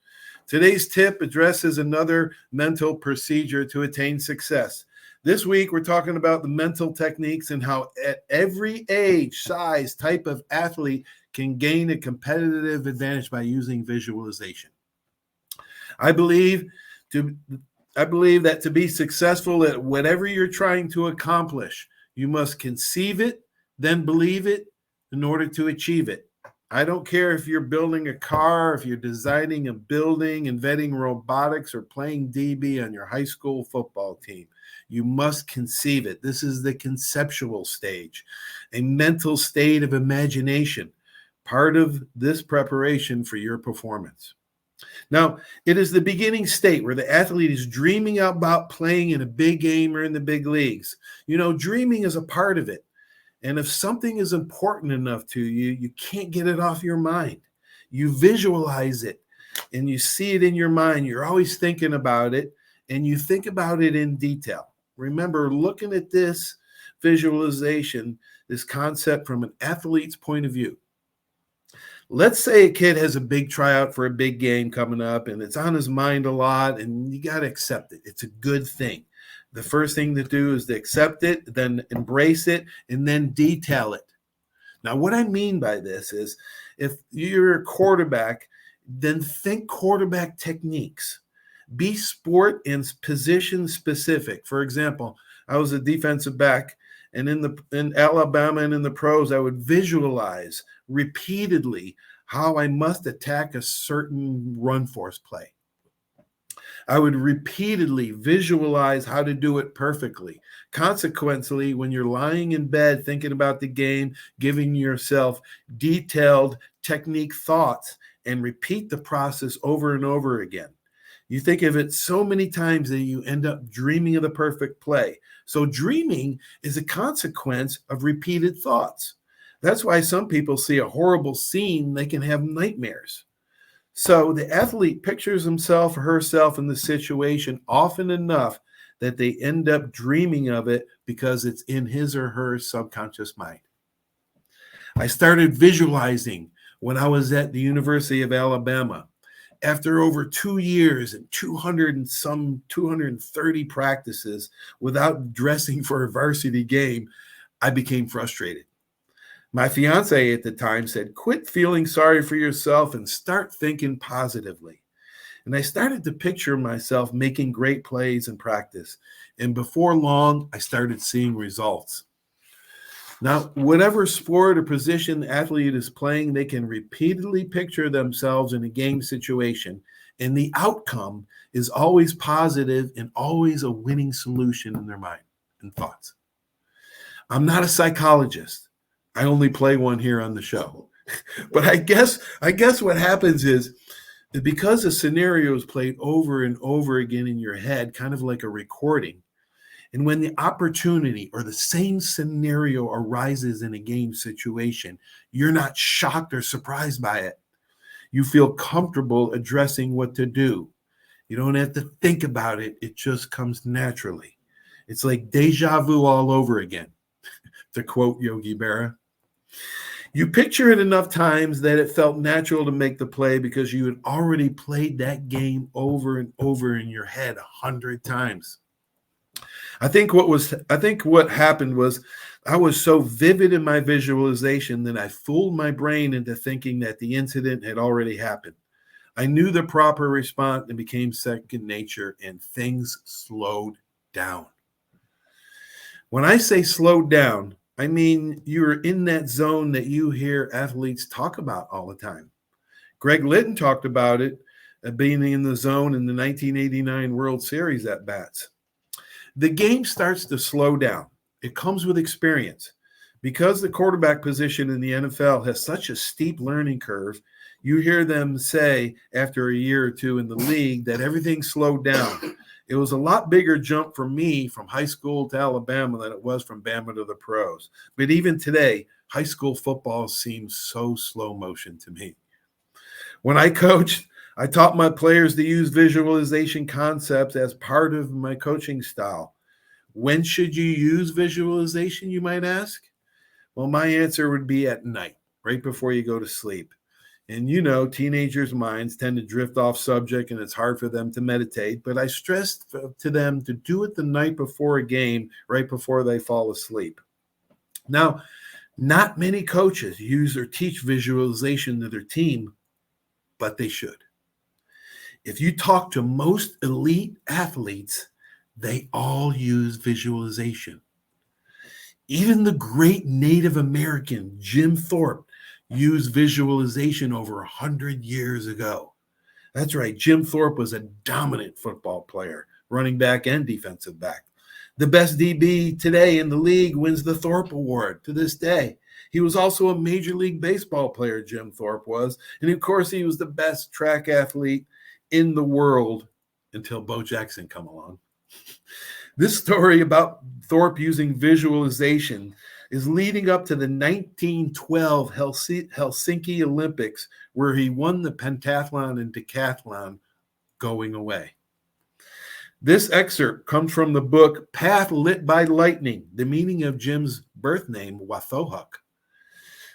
Today's tip addresses another mental procedure to attain success. This week, we're talking about the mental techniques and how at every age, size, type of athlete can gain a competitive advantage by using visualization. I believe that to be successful at whatever you're trying to accomplish, you must conceive it, then believe it in order to achieve it. I don't care if you're building a car, if you're designing a building, inventing robotics, or playing DB on your high school football team. You must conceive it. This is the conceptual stage, a mental state of imagination, part of this preparation for your performance. Now, it is the beginning state where the athlete is dreaming about playing in a big game or in the big leagues. You know, dreaming is a part of it. And if something is important enough to you, you can't get it off your mind. You visualize it and you see it in your mind. You're always thinking about it and you think about it in detail. remember looking at this visualization, this concept from an athlete's point of view. Let's say a kid has a big tryout for a big game coming up and it's on his mind a lot, and you got to accept it. It's a good thing. The first thing to do is to accept it, then embrace it, and then detail it. Now, what I mean by this is if you're a quarterback, then think quarterback techniques. Be sport and position specific. For example, I was a defensive back, and in Alabama and in the pros, I would visualize repeatedly how I must attack a certain run force play. I would repeatedly visualize how to do it perfectly. Consequently, when you're lying in bed thinking about the game, giving yourself detailed technique thoughts and repeat the process over and over again. You think of it so many times that you end up dreaming of the perfect play. So dreaming is a consequence of repeated thoughts. That's why some people see a horrible scene, they can have nightmares. So the athlete pictures himself or herself in the situation often enough that they end up dreaming of it because it's in his or her subconscious mind. I started visualizing when I was at the University of Alabama. After over 2 years and 230 practices without dressing for a varsity game, I became frustrated. My fiance at the time said, quit feeling sorry for yourself and start thinking positively. And I started to picture myself making great plays in practice. And before long, I started seeing results. Now, whatever sport or position the athlete is playing, they can repeatedly picture themselves in a game situation. And the outcome is always positive and always a winning solution in their mind and thoughts. I'm not a psychologist. I only play one here on the show. But I guess what happens is because a scenario is played over and over again in your head, kind of like a recording, and when the opportunity or the same scenario arises in a game situation, you're not shocked or surprised by it. You feel comfortable addressing what to do. You don't have to think about it. It just comes naturally. It's like deja vu all over again, to quote Yogi Berra. You picture it enough times that it felt natural to make the play because you had already played that game over and over in your head 100 times. I think what happened was I was so vivid in my visualization that I fooled my brain into thinking that the incident had already happened. I knew the proper response and became second nature, and things slowed down. When I say slowed down, I mean you're in that zone that you hear athletes talk about all the time. Greg Litton talked about it, being in the zone in the 1989 World Series at bats. The game starts to slow down. It comes with experience. Because the quarterback position in the NFL has such a steep learning curve, you hear them say after a year or two in the league that everything slowed down. It was a lot bigger jump for me from high school to Alabama than it was from Bama to the pros. But even today, high school football seems so slow motion to me. When I coached, I taught my players to use visualization concepts as part of my coaching style. When should you use visualization, you might ask? Well, my answer would be at night, right before you go to sleep. And you know, teenagers' minds tend to drift off subject and it's hard for them to meditate, but I stress to them to do it the night before a game, right before they fall asleep. Now, not many coaches use or teach visualization to their team, but they should. If you talk to most elite athletes, they all use visualization. Even the great Native American Jim Thorpe used visualization over 100 years ago. That's right, Jim Thorpe was a dominant football player, running back and defensive back. The best DB today in the league wins the Thorpe Award to this day. He was also a Major League Baseball player, Jim Thorpe was. And of course, he was the best track athlete in the world until Bo Jackson come along. This story about Thorpe using visualization is leading up to the 1912 Helsinki Olympics, where he won the pentathlon and decathlon going away. This excerpt comes from the book Path Lit by Lightning, the meaning of Jim's birth name, Wathohuk.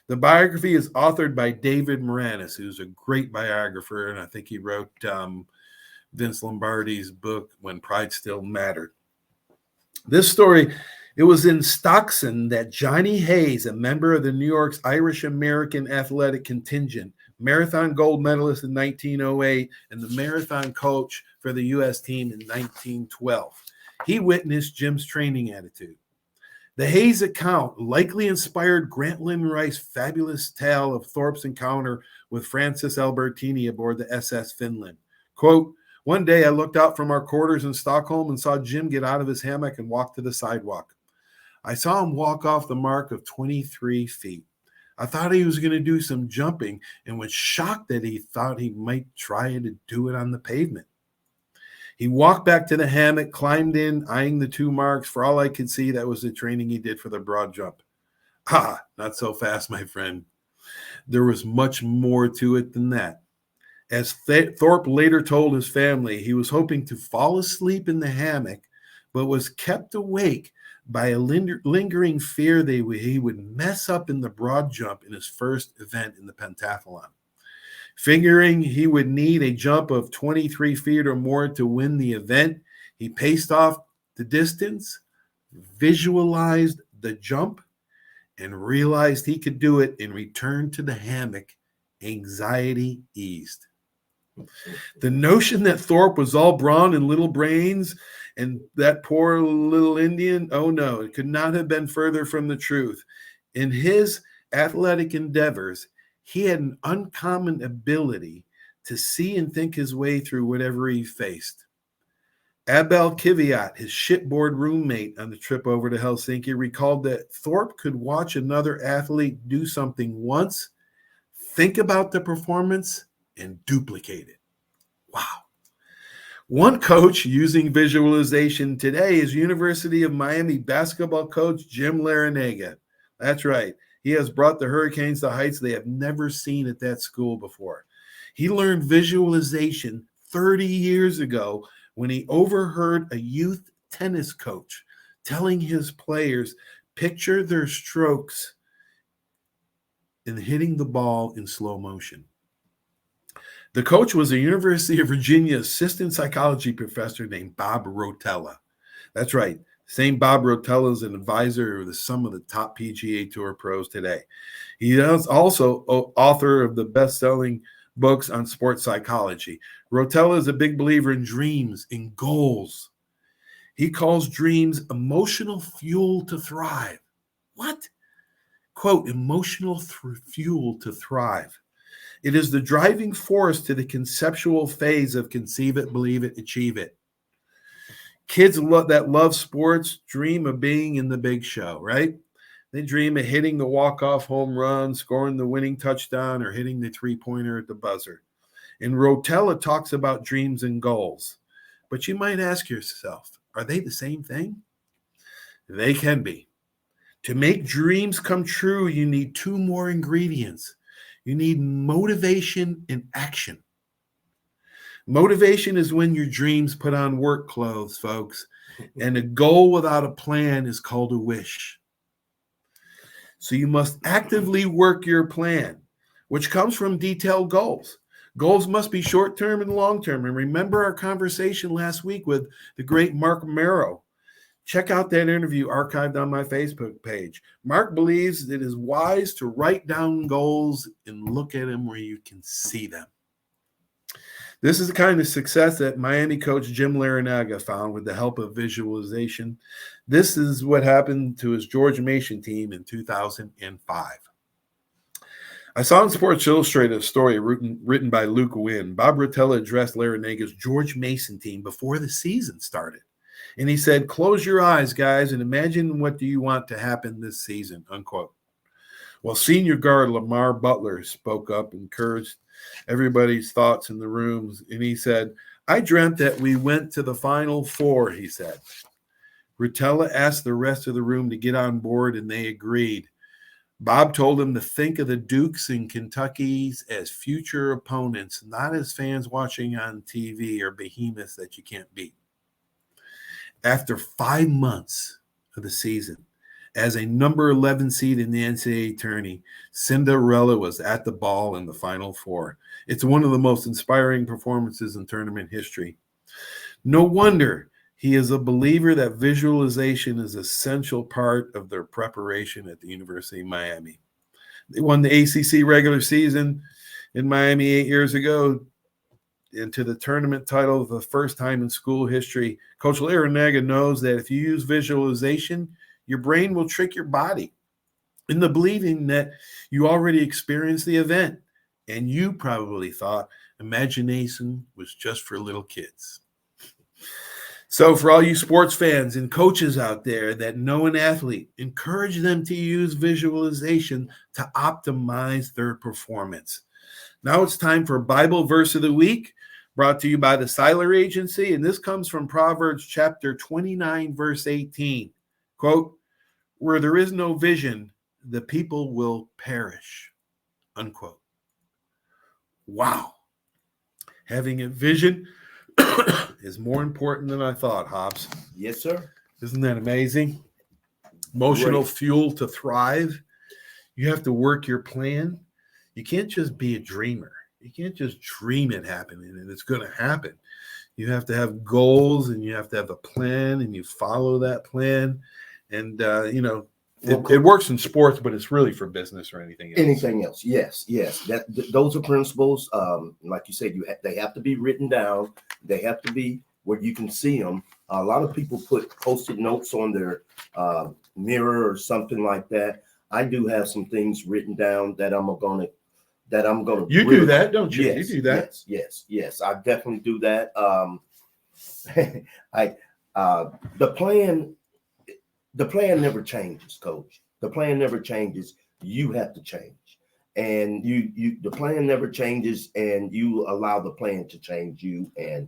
The biography is authored by David Moranis, who's a great biographer, and I think he wrote Vince Lombardi's book, When Pride Still Mattered. This story, it was in Stockton that Johnny Hayes, a member of the New York's Irish-American athletic contingent, marathon gold medalist in 1908, and the marathon coach for the U.S. team in 1912. He witnessed Jim's training attitude. The Hayes account likely inspired Grant Lynn Rice's fabulous tale of Thorpe's encounter with Francis Albertini aboard the SS Finland. Quote, "One day I looked out from our quarters in Stockholm and saw Jim get out of his hammock and walk to the sidewalk. I saw him walk off the mark of 23 feet. I thought he was going to do some jumping and was shocked that he thought he might try to do it on the pavement. He walked back to the hammock, climbed in, eyeing the 2 marks. For all I could see, that was the training he did for the broad jump. Not so fast, my friend. There was much more to it than that. As Thorpe later told his family, he was hoping to fall asleep in the hammock, but was kept awake by a lingering fear that he would mess up in the broad jump in his first event in the pentathlon. Figuring he would need a jump of 23 feet or more to win the event, he paced off the distance, visualized the jump, and realized he could do it and returned to the hammock. Anxiety eased. The notion that Thorpe was all brawn and little brains and that poor little Indian, oh no, it could not have been further from the truth. In his athletic endeavors, he had an uncommon ability to see and think his way through whatever he faced. Abel Kiviat, his shipboard roommate on the trip over to Helsinki, recalled that Thorpe could watch another athlete do something once, think about the performance, and duplicate it. Wow. One coach using visualization today is University of Miami basketball coach Jim Larinaga. That's right. He has brought the Hurricanes to heights they have never seen at that school before. He learned visualization 30 years ago when he overheard a youth tennis coach telling his players, picture their strokes in hitting the ball in slow motion. The coach was a University of Virginia assistant psychology professor named Bob Rotella. That's right. Same Bob Rotella is an advisor of some of the top PGA Tour pros today. He is also author of the best-selling books on sports psychology. Rotella is a big believer in dreams, in goals. He calls dreams emotional fuel to thrive. What? Quote, emotional fuel to thrive. It is the driving force to the conceptual phase of conceive it, believe it, achieve it. Kids that love sports dream of being in the big show, right? They dream of hitting the walk-off home run, scoring the winning touchdown, or hitting the three-pointer at the buzzer. And Rotella talks about dreams and goals. But you might ask yourself, are they the same thing? They can be. To make dreams come true, you need 2 more ingredients. You need motivation and action. Motivation is when your dreams put on work clothes, folks. And a goal without a plan is called a wish. So you must actively work your plan, which comes from detailed goals. Goals must be short-term and long-term. And remember our conversation last week with the great Mark Merrow. Check out that interview archived on my Facebook page. Mark believes it is wise to write down goals and look at them where you can see them. This is the kind of success that Miami coach Jim Larinaga found with the help of visualization. This is what happened to his George Mason team in 2005. I saw in Sports Illustrated a story written by Luke Wynn. Bob Rotella addressed Larinaga's George Mason team before the season started. And he said, close your eyes, guys, and imagine what do you want to happen this season, unquote. Well, senior guard Lamar Butler spoke up, encouraged everybody's thoughts in the rooms, and he said, I dreamt that we went to the Final Four, he said. Rotella asked the rest of the room to get on board, and they agreed. Bob told him to think of the Dukes and Kentuckys as future opponents, not as fans watching on TV or behemoths that you can't beat. After 5 months of the season, as a number 11 seed in the NCAA tourney, Cinderella was at the ball in the Final Four. It's one of the most inspiring performances in tournament history. No wonder he is a believer that visualization is an essential part of their preparation at the University of Miami. They won the ACC regular season in Miami 8 years ago, into the tournament title for the first time in school history. Coach Larinaga knows that if you use visualization, your brain will trick your body into believing that you already experienced the event, and you probably thought imagination was just for little kids. So for all you sports fans and coaches out there that know an athlete, encourage them to use visualization to optimize their performance. Now it's time for Bible Verse of the Week, brought to you by the Seiler Agency, and this comes from Proverbs chapter 29, verse 18. Quote, "Where there is no vision, the people will perish." Unquote. Wow. Having a vision is more important than I thought, Hobbs. Yes, sir. Isn't that amazing? Emotional fuel to thrive. You have to work your plan. You can't just be a dreamer. You can't just dream it happening and it's going to happen. You have to have goals and you have to have a plan and you follow that plan. And, it works in sports, but it's really for business or anything else. Anything else? Yes. Those are principles. Like you said, they have to be written down. They have to be where you can see them. A lot of people put Post-it notes on their mirror or something like that. I do have some things written down that I'm gonna. You do that, don't you? Yes, you do that. Yes. I definitely do that. The plan never changes, Coach. The plan never changes. You have to change, and the plan never changes, and you allow the plan to change you. And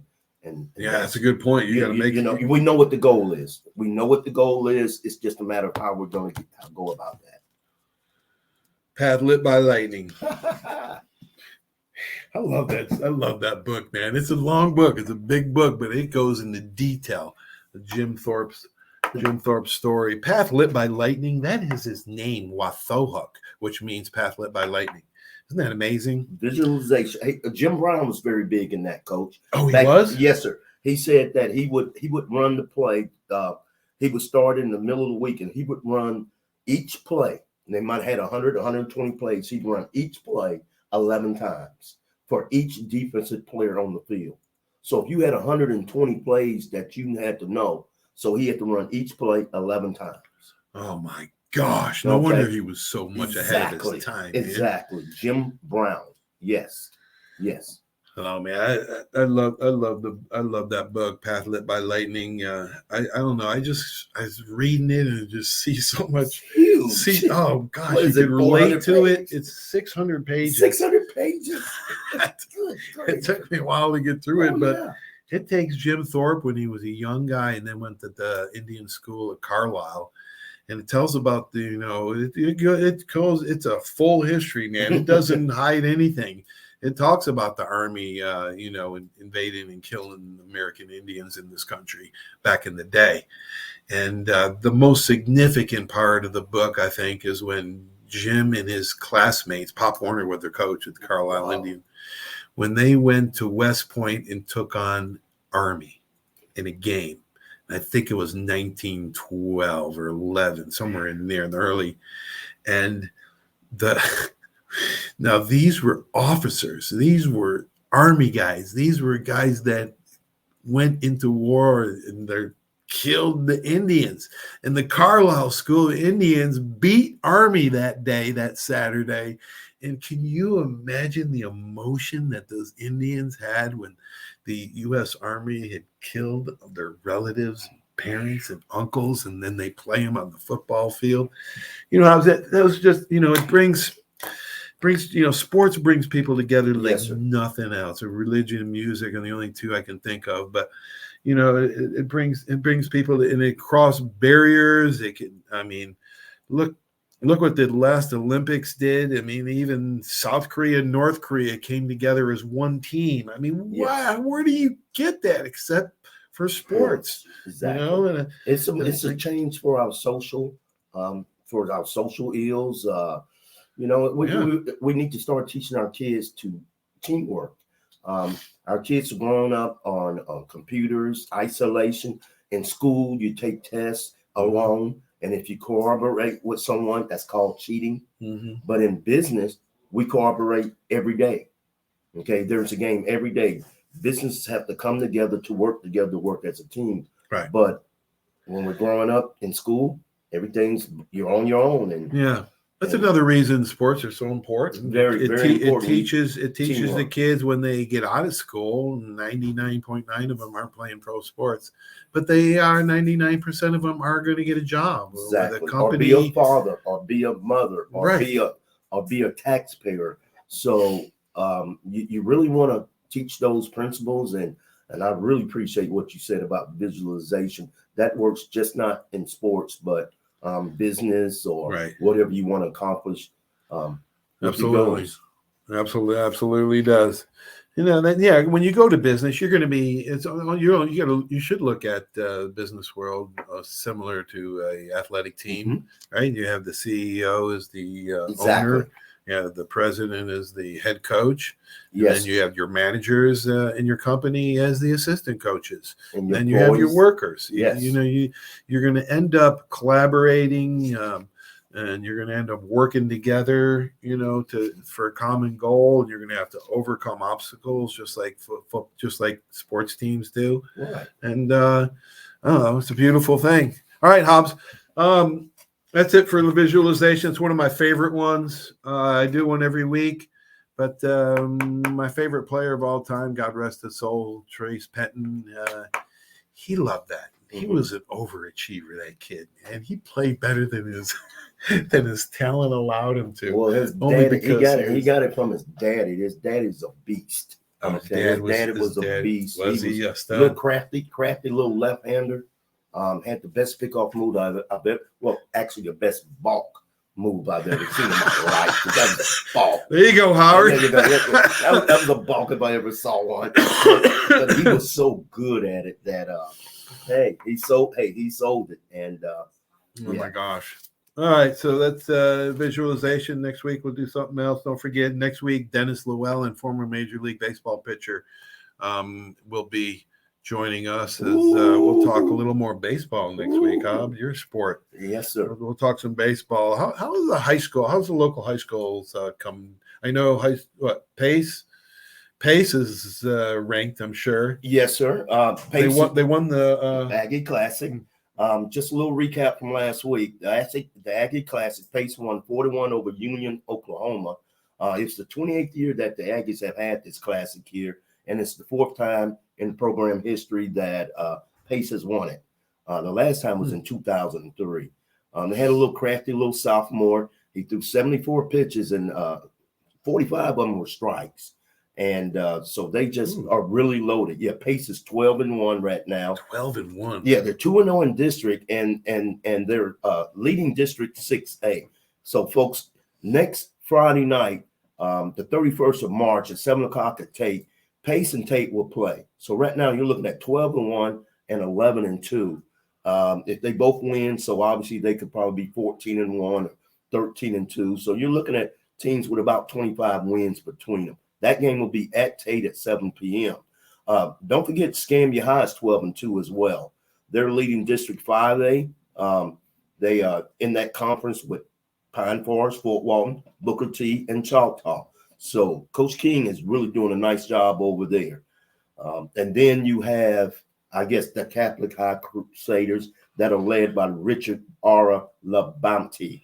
that's a good point. You got to make. We know what the goal is. We know what the goal is. It's just a matter of how we're going to go about that. Path Lit by Lightning. I love that. I love that book, man. It's a long book. It's a big book, but it goes into detail. Jim Thorpe's story. Path Lit by Lightning. That is his name, Wathohuk, which means Path Lit by Lightning. Isn't that amazing? Visualization. Hey, Jim Brown was very big in that, Coach. Oh, he was? Yes, sir. He said that he would run the play. He would start in the middle of the week, and he would run each play. And they might have had 100, 120 plays. He'd run each play 11 times for each defensive player on the field. So if you had 120 plays that you had to know, so he had to run each play 11 times. Oh, my gosh. No wonder he was so much ahead of his time. Exactly. Man. Jim Brown. Yes. Oh man, I love that book, Path Lit by Lightning. I don't know. I was reading it and just see so much. Huge. Oh gosh, you can relate to it. It's 600 pages. 600 pages. It took me a while to get through it, but it takes Jim Thorpe when he was a young guy and then went to the Indian school at Carlisle. And it tells about it's a full history, man. It doesn't hide anything. It talks about the Army, invading and killing American Indians in this country back in the day. And the most significant part of the book, I think, is when Jim and his classmates, Pop Warner was their coach at the Carlisle Indian, when they went to West Point and took on Army in a game. I think it was 1912 or 11, somewhere in there in the early. And now these were officers. These were Army guys. These were guys that went into war and they killed the Indians. And the Carlisle School of Indians beat Army that day, that Saturday. And can you imagine the emotion that those Indians had when the U.S. Army had killed their relatives, parents, and uncles, and then they play them on the football field? That was just, it brings sports brings people together like nothing else. Religion and music are the only two I can think of, but it brings people, and it cross barriers. Look what the last Olympics did. I mean, even South Korea and North Korea came together as one team. I mean, wow, where do you get that except for sports. Exactly. You know, and it's a change for our social ills. We need to start teaching our kids to teamwork. Our kids are growing up on computers, isolation. In school, you take tests alone, and if you cooperate with someone, that's called cheating. But in business, we cooperate every day. Okay, there's a game every day. Businesses have to come together to work as a team. Right. But when we're growing up in school, you're on your own. And that's another reason sports are so important. Very important. It teaches the kids when they get out of school. 99.9 of them aren't playing pro sports, but 99% of them are going to get a job with a company, or be a father, or be a mother, or be a taxpayer. So you really want to teach those principles, and I really appreciate what you said about visualization. That works just not in sports, but business or whatever you want to accomplish. Absolutely does. When you go to business, you're going to be you should look at the business world similar to a athletic team, right? You have the CEO as the owner. Yeah, the president is the head coach. Yes. And then you have your managers in your company as the assistant coaches. And then you have your workers. Yes. You're going to end up collaborating, and you're going to end up working together, for a common goal. And you're going to have to overcome obstacles, just like sports teams do. Right. And it's a beautiful thing. All right, Hobbs. That's it for the visualization. It's one of my favorite ones. I do one every week, but my favorite player of all time, God rest his soul, Trace Penton, he loved that. He was an overachiever, that kid, and he played better than his talent allowed him to. Well, his daddy, he got it from his daddy. His daddy's a beast. His daddy was a beast. Was he a was little crafty little left-hander. Had the best pickoff move I've ever. Well, actually, the best balk move I've ever seen in my life. That was a balk. There you go, Howard. That was a balk if I ever saw one. But he was so good at it that he sold it. And oh my gosh. All right, so that's visualization. Next week we'll do something else. Don't forget, next week Dennis Llewellyn, former Major League Baseball pitcher, will be joining us as we'll talk a little more baseball next week. Your sport. Yes, sir. We'll talk some baseball. How is the high school? How's the local high schools come? I know Pace is ranked, I'm sure. Yes, sir. They won the Aggie Classic. Just a little recap from last week. The Aggie Classic, Pace won 41 over Union, Oklahoma. It's the 28th year that the Aggies have had this classic here, and it's the 4th time in program history that Pace has won it. The last time was in 2003. They had a little crafty little sophomore. He threw 74 pitches, and 45 of them were strikes. And so they just are really loaded. Yeah, Pace is 12-1 right now. 12-1. Yeah, they're 2-0 in district, and they're leading district 6A. So, folks, next Friday night, the 31st of March at 7 o'clock at Tate, Pace and Tate will play. So right now you're looking at 12-1 and 11-2. If they both win, so obviously they could probably be 14-1 or 13-2. So you're looking at teams with about 25 wins between them. That game will be at Tate at 7 p.m. Don't forget Scambia High is 12-2 as well. They're leading District 5A. They are in that conference with Pine Forest, Fort Walton, Booker T, and Choctaw. So Coach King is really doing a nice job over there. And then you have, I guess, the Catholic High Crusaders that are led by Richard R. LaBounty.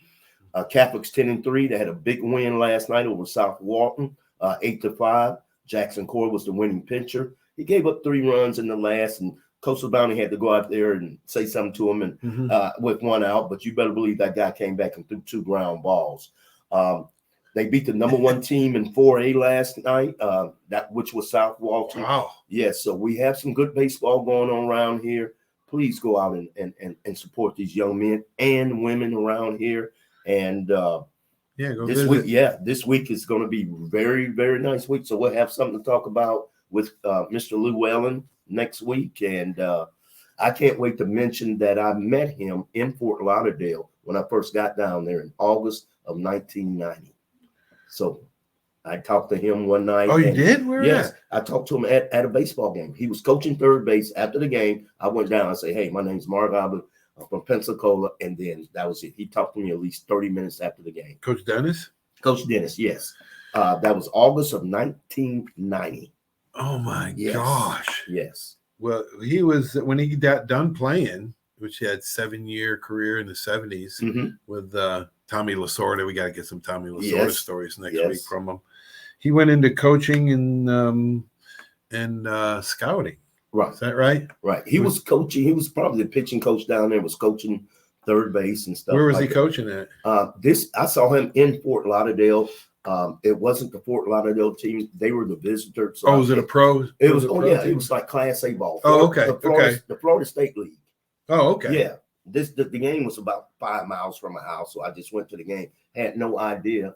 Catholics 10-3. They had a big win last night over South Walton, 8-5. Jackson Core was the winning pitcher. He gave up 3 runs in the last, and Coach LaBounty had to go out there and say something to him and with 1 out. But you better believe that guy came back and threw 2 ground balls. They beat the number 1 team in 4A last night, which was South Walton. Wow. Yes, so we have some good baseball going on around here. Please go out and support these young men and women around here. And this week is going to be very, very nice week. So we'll have something to talk about with Mr. Llewellyn next week. And I can't wait to mention that I met him in Fort Lauderdale when I first got down there in August of 1990. So I talked to him one night. Oh, you did? Where yes, at? I talked to him at a baseball game. He was coaching third base. After the game, I went down. I said, hey, my name's Mark Goblin. I'm from Pensacola. And then that was it. He talked to me at least 30 minutes after the game. Coach Dennis? Coach Dennis, yes. That was August of 1990. Oh, my gosh. Yes. Well, he was, when he got done playing, which he had 7-year career in the 70s with Tommy Lasorda. We got to get some Tommy Lasorda stories next week from him. He went into coaching and scouting. Right. Is that right? Right. He was coaching. He was probably the pitching coach down there, was coaching third base and stuff. Where was like he coaching at? I saw him in Fort Lauderdale. It wasn't the Fort Lauderdale team. They were the visitors. So was it a pro? It was it was like Class A ball. The Florida State League. Oh, okay. Yeah. The game was about 5 miles from my house, so I just went to the game. Had no idea.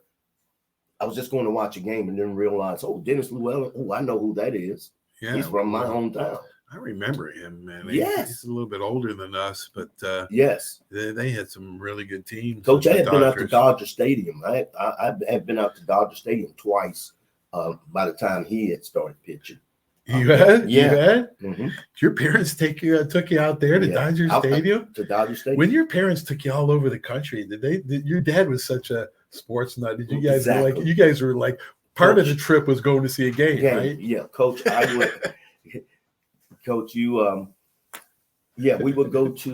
I was just going to watch a game and then realized, Dennis Llewellyn. Oh, I know who that is. Yeah, he's from my hometown. I remember him, man. Yes. He's a little bit older than us, but yes, they had some really good teams. Coach, I had been out to Dodger Stadium. I had been out to Dodger Stadium twice by the time he had started pitching. You had? Yeah. You had? Mm-hmm. Did your parents took you out there to Dodger Stadium? To Dodger Stadium. When your parents took you all over the country, your dad was such a sports nut. Did you guys you guys were like part of the trip was going to see a game, right? Yeah, Coach, I went. Coach, we would go to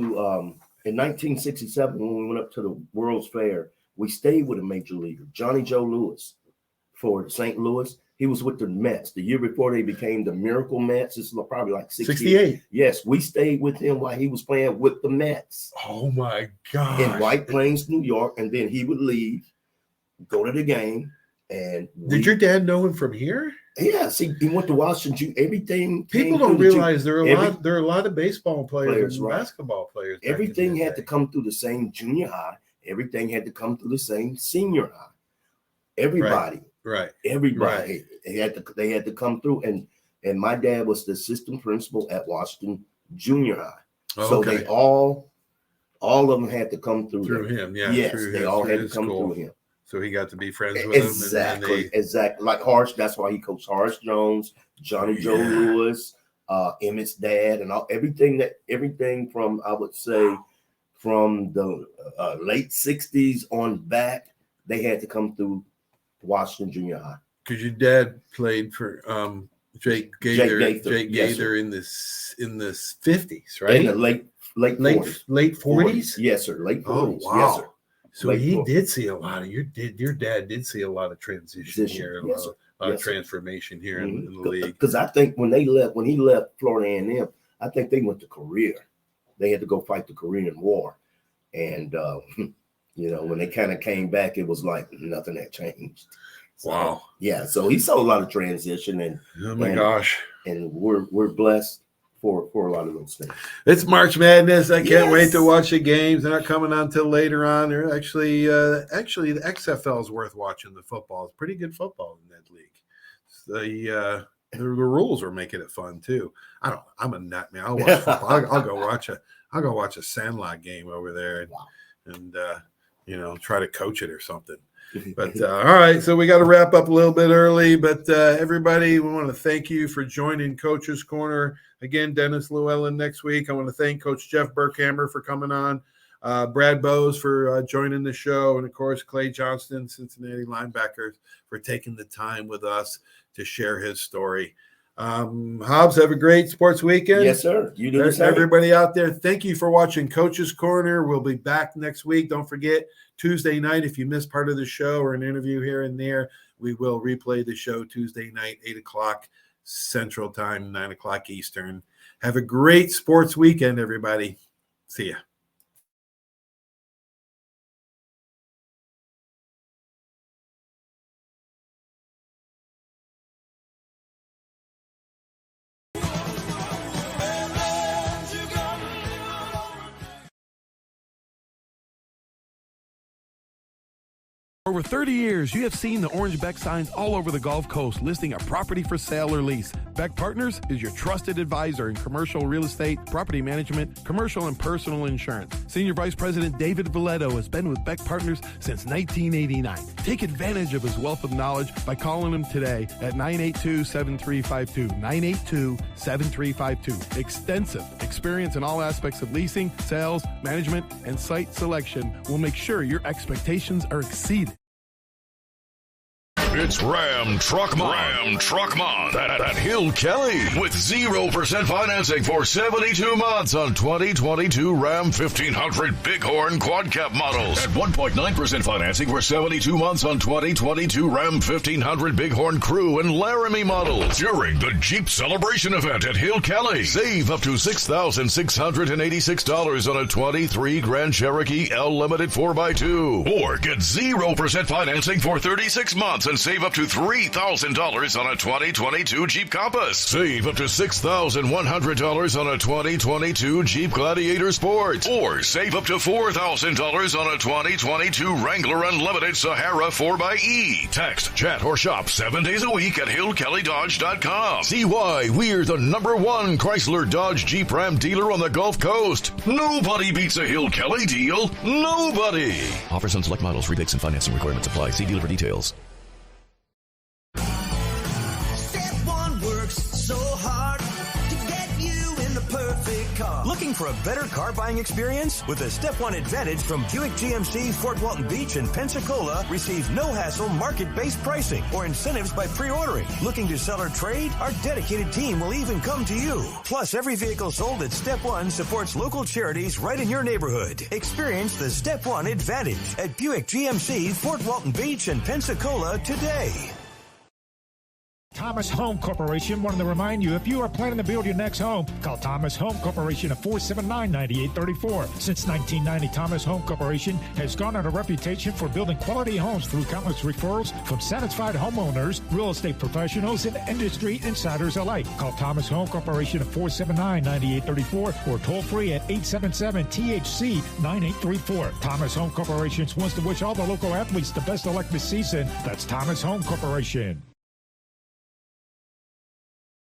in 1967 when we went up to the World's Fair. We stayed with a major leaguer, Johnny Joe Lewis, for St. Louis. He was with the Mets the year before they became the Miracle Mets. This is probably like 68. Yes, we stayed with him while he was playing with the Mets. Oh my God! In White Plains, New York, and then he would leave, go to the game, and did your dad know him from here? Yes, he went to Washington. Everything. People don't realize there are a lot of baseball players and basketball players. Everything had to come through the same junior high. Everything had to come through the same senior high. Everybody. Right. Everybody. They had to come through. And my dad was the assistant principal at Washington Junior High. So they all of them had to come through him. Yeah. Yes, they all had to come through him. So he got to be friends with him. Exactly. Like Harsh, that's why he coached Harsh Jones, Johnny Joe Lewis, Emmett's dad, and everything from, I would say, from the late 60s on back, they had to come through Washington Junior High. Because your dad played for Jake Gaither, yes, in the 50s, right? In the late 40s? Yes, sir. Late 40s. Oh, wow. Yes, sir. So he did see a lot of your dad did see a lot of transition here, a lot of transformation here in the league. Because I think when he left Florida A&M, I think they went to Korea. They had to go fight the Korean War, and when they kind of came back, it was like nothing had changed. So, wow. Yeah. So he saw a lot of transition, and oh my gosh, and we're blessed for a lot of those things. It's March Madness. I can't wait to watch the games. They're not coming on until later on. They're actually the XFL is worth watching. The football is pretty good football in that league. The rules are making it fun too. I'm a nut, man. I'll watch football. I'll go watch a Sandlot game over there and try to coach it or something. But all right, so we got to wrap up a little bit early. But everybody, we want to thank you for joining Coach's Corner. Again, Dennis Llewellyn next week. I want to thank Coach Jeff Burkhammer for coming on, Brad Bowes for joining the show, and, of course, Clay Johnston, Cincinnati linebackers, for taking the time with us to share his story. Hobbs, have a great sports weekend. Yes, sir. You do the same. Everybody out there, thank you for watching Coach's Corner. We'll be back next week. Don't forget, Tuesday night, if you missed part of the show or an interview here and there, we will replay the show Tuesday night, 8 o'clock Central Time, 9 o'clock Eastern. Have a great sports weekend, everybody. See ya. over 30 years, you have seen the orange Beck signs all over the Gulf Coast listing a property for sale or lease. Beck Partners is your trusted advisor in commercial real estate, property management, commercial and personal insurance. Senior Vice President David Valletto has been with Beck Partners since 1989. Take advantage of his wealth of knowledge by calling him today at 982-7352. 982-7352. Extensive experience in all aspects of leasing, sales, management, and site selection will make sure your expectations are exceeded. It's Ram Truck Month. Ram Truck Month at Hill Kelly with 0% financing for 72 months on 2022 Ram 1500 Bighorn Quad Cab models. At 1.9% financing for 72 months on 2022 Ram 1500 Bighorn Crew and Laramie models. During the Jeep Celebration event at Hill Kelly, save up to $6,686 on a 23 Grand Cherokee L Limited 4x2. Or get 0% financing for 36 months and save up to $3,000 on a 2022 Jeep Compass. Save up to $6,100 on a 2022 Jeep Gladiator Sport. Or save up to $4,000 on a 2022 Wrangler Unlimited Sahara 4xe. Text, chat, or shop 7 days a week at HillKellyDodge.com. See why we're the #1 Chrysler Dodge Jeep Ram dealer on the Gulf Coast. Nobody beats a Hill Kelly deal. Nobody. Offers on select models, rebates, and financing requirements apply. See dealer for details. Looking for a better car buying experience? With a Step 1 Advantage from Buick GMC, Fort Walton Beach, and Pensacola, receive no-hassle market-based pricing or incentives by pre-ordering. Looking to sell or trade? Our dedicated team will even come to you. Plus, every vehicle sold at Step 1 supports local charities right in your neighborhood. Experience the Step 1 Advantage at Buick GMC, Fort Walton Beach, and Pensacola today. Thomas Home Corporation wanted to remind you, if you are planning to build your next home, call Thomas Home Corporation at 479-9834. Since 1990, Thomas Home Corporation has garnered a reputation for building quality homes through countless referrals from satisfied homeowners, real estate professionals, and industry insiders alike. Call Thomas Home Corporation at 479-9834 or toll free at 877-THC-9834. Thomas Home Corporation wants to wish all the local athletes the best of luck this season. That's Thomas Home Corporation.